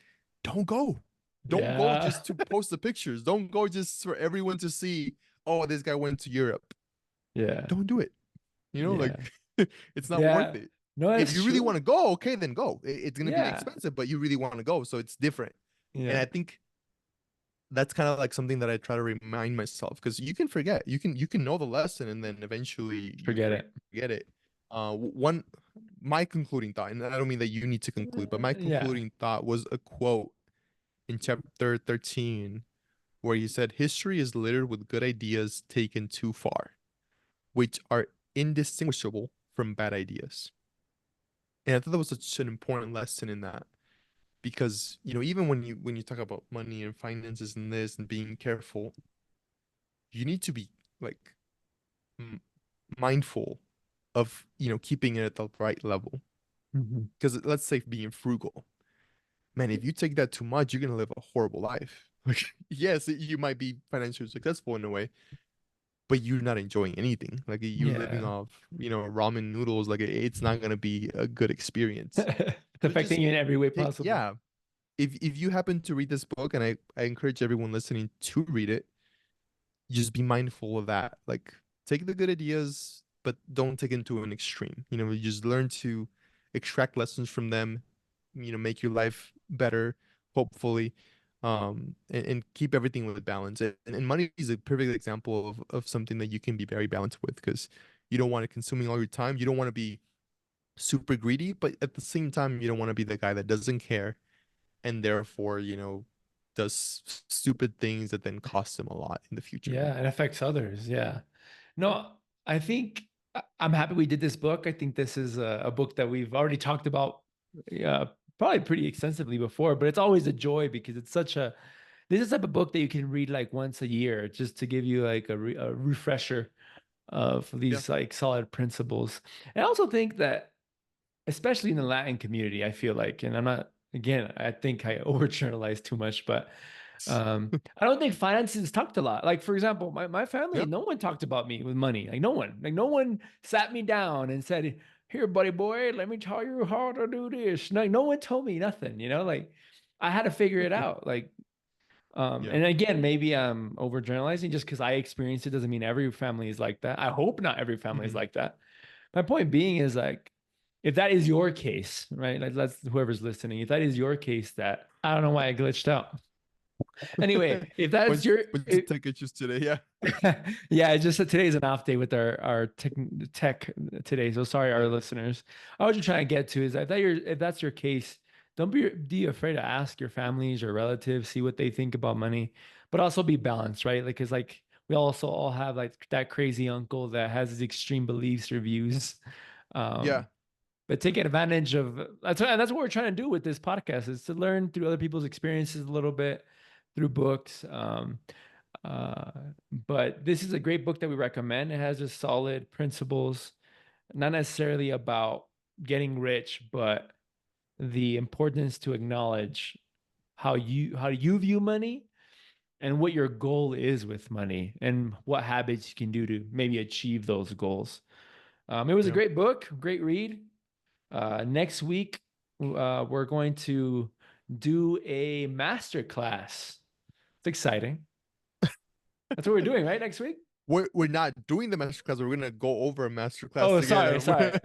don't go. Don't go Yeah. just to post the pictures. Don't go just for everyone to see, oh, this guy went to Europe. Yeah. Don't do it. Yeah. Like it's not worth Yeah. it. No, If that's you really want true. to go, okay, then go. It's gonna be Yeah. expensive, but you really want to go, so it's different. And Yeah. I think that's kind of like something that I try to remind myself because you can forget. You can know the lesson and then eventually you Forget it. forget it. One my concluding thought, and I don't mean that you need to conclude, but my Yeah. concluding thought was a quote in chapter 13 where he said, "History is littered with good ideas taken too far, which are indistinguishable from bad ideas." And I thought that was such an important lesson in that because even when you talk about money and finances and this and being careful, you need to be like m- mindful of keeping it at the right level. Mhm. Because let's say being frugal, man, if you take that too much, you're gonna live a horrible life. Like, yes, you might be financially successful in a way, but you're not enjoying anything. Like you're living Yeah. off ramen noodles. Like it's not gonna be a good experience. It's So affecting just you in every way take, possible. yeah. If you happen to read this book, and I encourage everyone listening to read it, just be mindful of that. Like take the good ideas, but don't take it to an extreme. You just learn to extract lessons from them, make your life better, hopefully. And keep everything with balance. And money is a perfect example of something that you can be very balanced with because you don't want it consuming all your time. You don't want to be super greedy, but at the same time, you don't want to be the guy that doesn't care and therefore, does stupid things that then cost them a lot in the future. Yeah, it affects others. Yeah. No, I think I'm happy we did this book. I think this is a book that we've already talked about, probably pretty extensively before, but it's always a joy because it's such a this is the type of book that you can read like once a year just to give you like a refresher of Yeah. these like solid principles. And I also think that especially in the Latin community, I feel like, and I'm not, again, I think I overgeneralize too much, but I don't think finances is talked a lot. Like, for example, my family, Yeah. no one talked about me with money. Like no one sat me down and said, here, buddy boy, let me tell you how to do this. Like, no one told me nothing, like I had to figure it out. Like, Yeah. and again, maybe I'm overgeneralizing just because I experienced it doesn't mean every family is like that. I hope not every family is Mhm. like that. My point being is like, if that is your case, right? Like let's whoever's listening, if that is your case, that I don't know why I glitched out. Anyway, if that's Bunch your bunch of tech issues today. Yeah. yeah, it's just that today's an off day with our tech today. So sorry, our Yeah. listeners. I was just trying to get to is that if that's your case, don't be afraid to ask your families or relatives, see what they think about money, but also be balanced, right? Like, cause like we also all have like that crazy uncle that has his extreme beliefs or views. Yeah. Um, but take advantage of that's what we're trying to do with this podcast is to learn through other people's experiences a little bit through books. Uh, but this is a great book that we recommend. It has just solid principles, not necessarily about getting rich, but the importance to acknowledge how you view money and what your goal is with money and what habits you can do to maybe achieve those goals. It was a Yeah. great book, great read. Next week, we're going to do a master class. It's exciting. That's what we're doing, right? Next week? We're not doing the masterclass. We're gonna go over a masterclass Oh, sorry, together.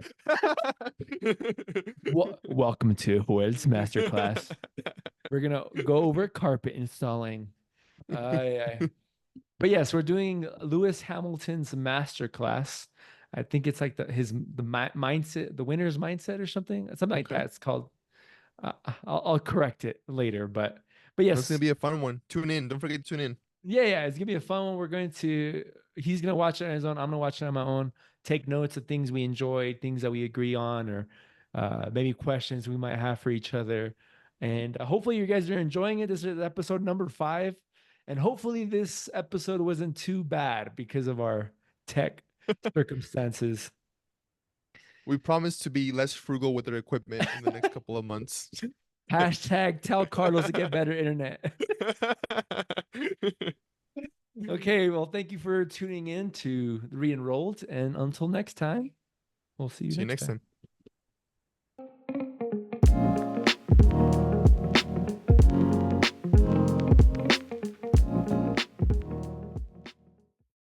sorry. Welcome to Hoyle's masterclass. We're gonna go over carpet installing. Yeah. But yes, we're doing Lewis Hamilton's masterclass. I think it's like the mindset, the winner's mindset, or something like Okay. that. It's called. I'll correct it later, but That's gonna yes, be a fun one. Tune in. Don't forget to tune in. yeah, it's gonna be a fun one. He's gonna watch it on his own. I'm gonna watch it on my own. Take notes of things we enjoy, things that we agree on, or maybe questions we might have for each other. And hopefully, you guys are enjoying it. This is episode number 5, and hopefully, this episode wasn't too bad because of our tech circumstances. We promise to be less frugal with our equipment in the next couple of months. Hashtag tell Carlos to get better internet. Okay, well, thank you for tuning in to Re-Enrolled, and until next time, we'll see you See you next next time. time.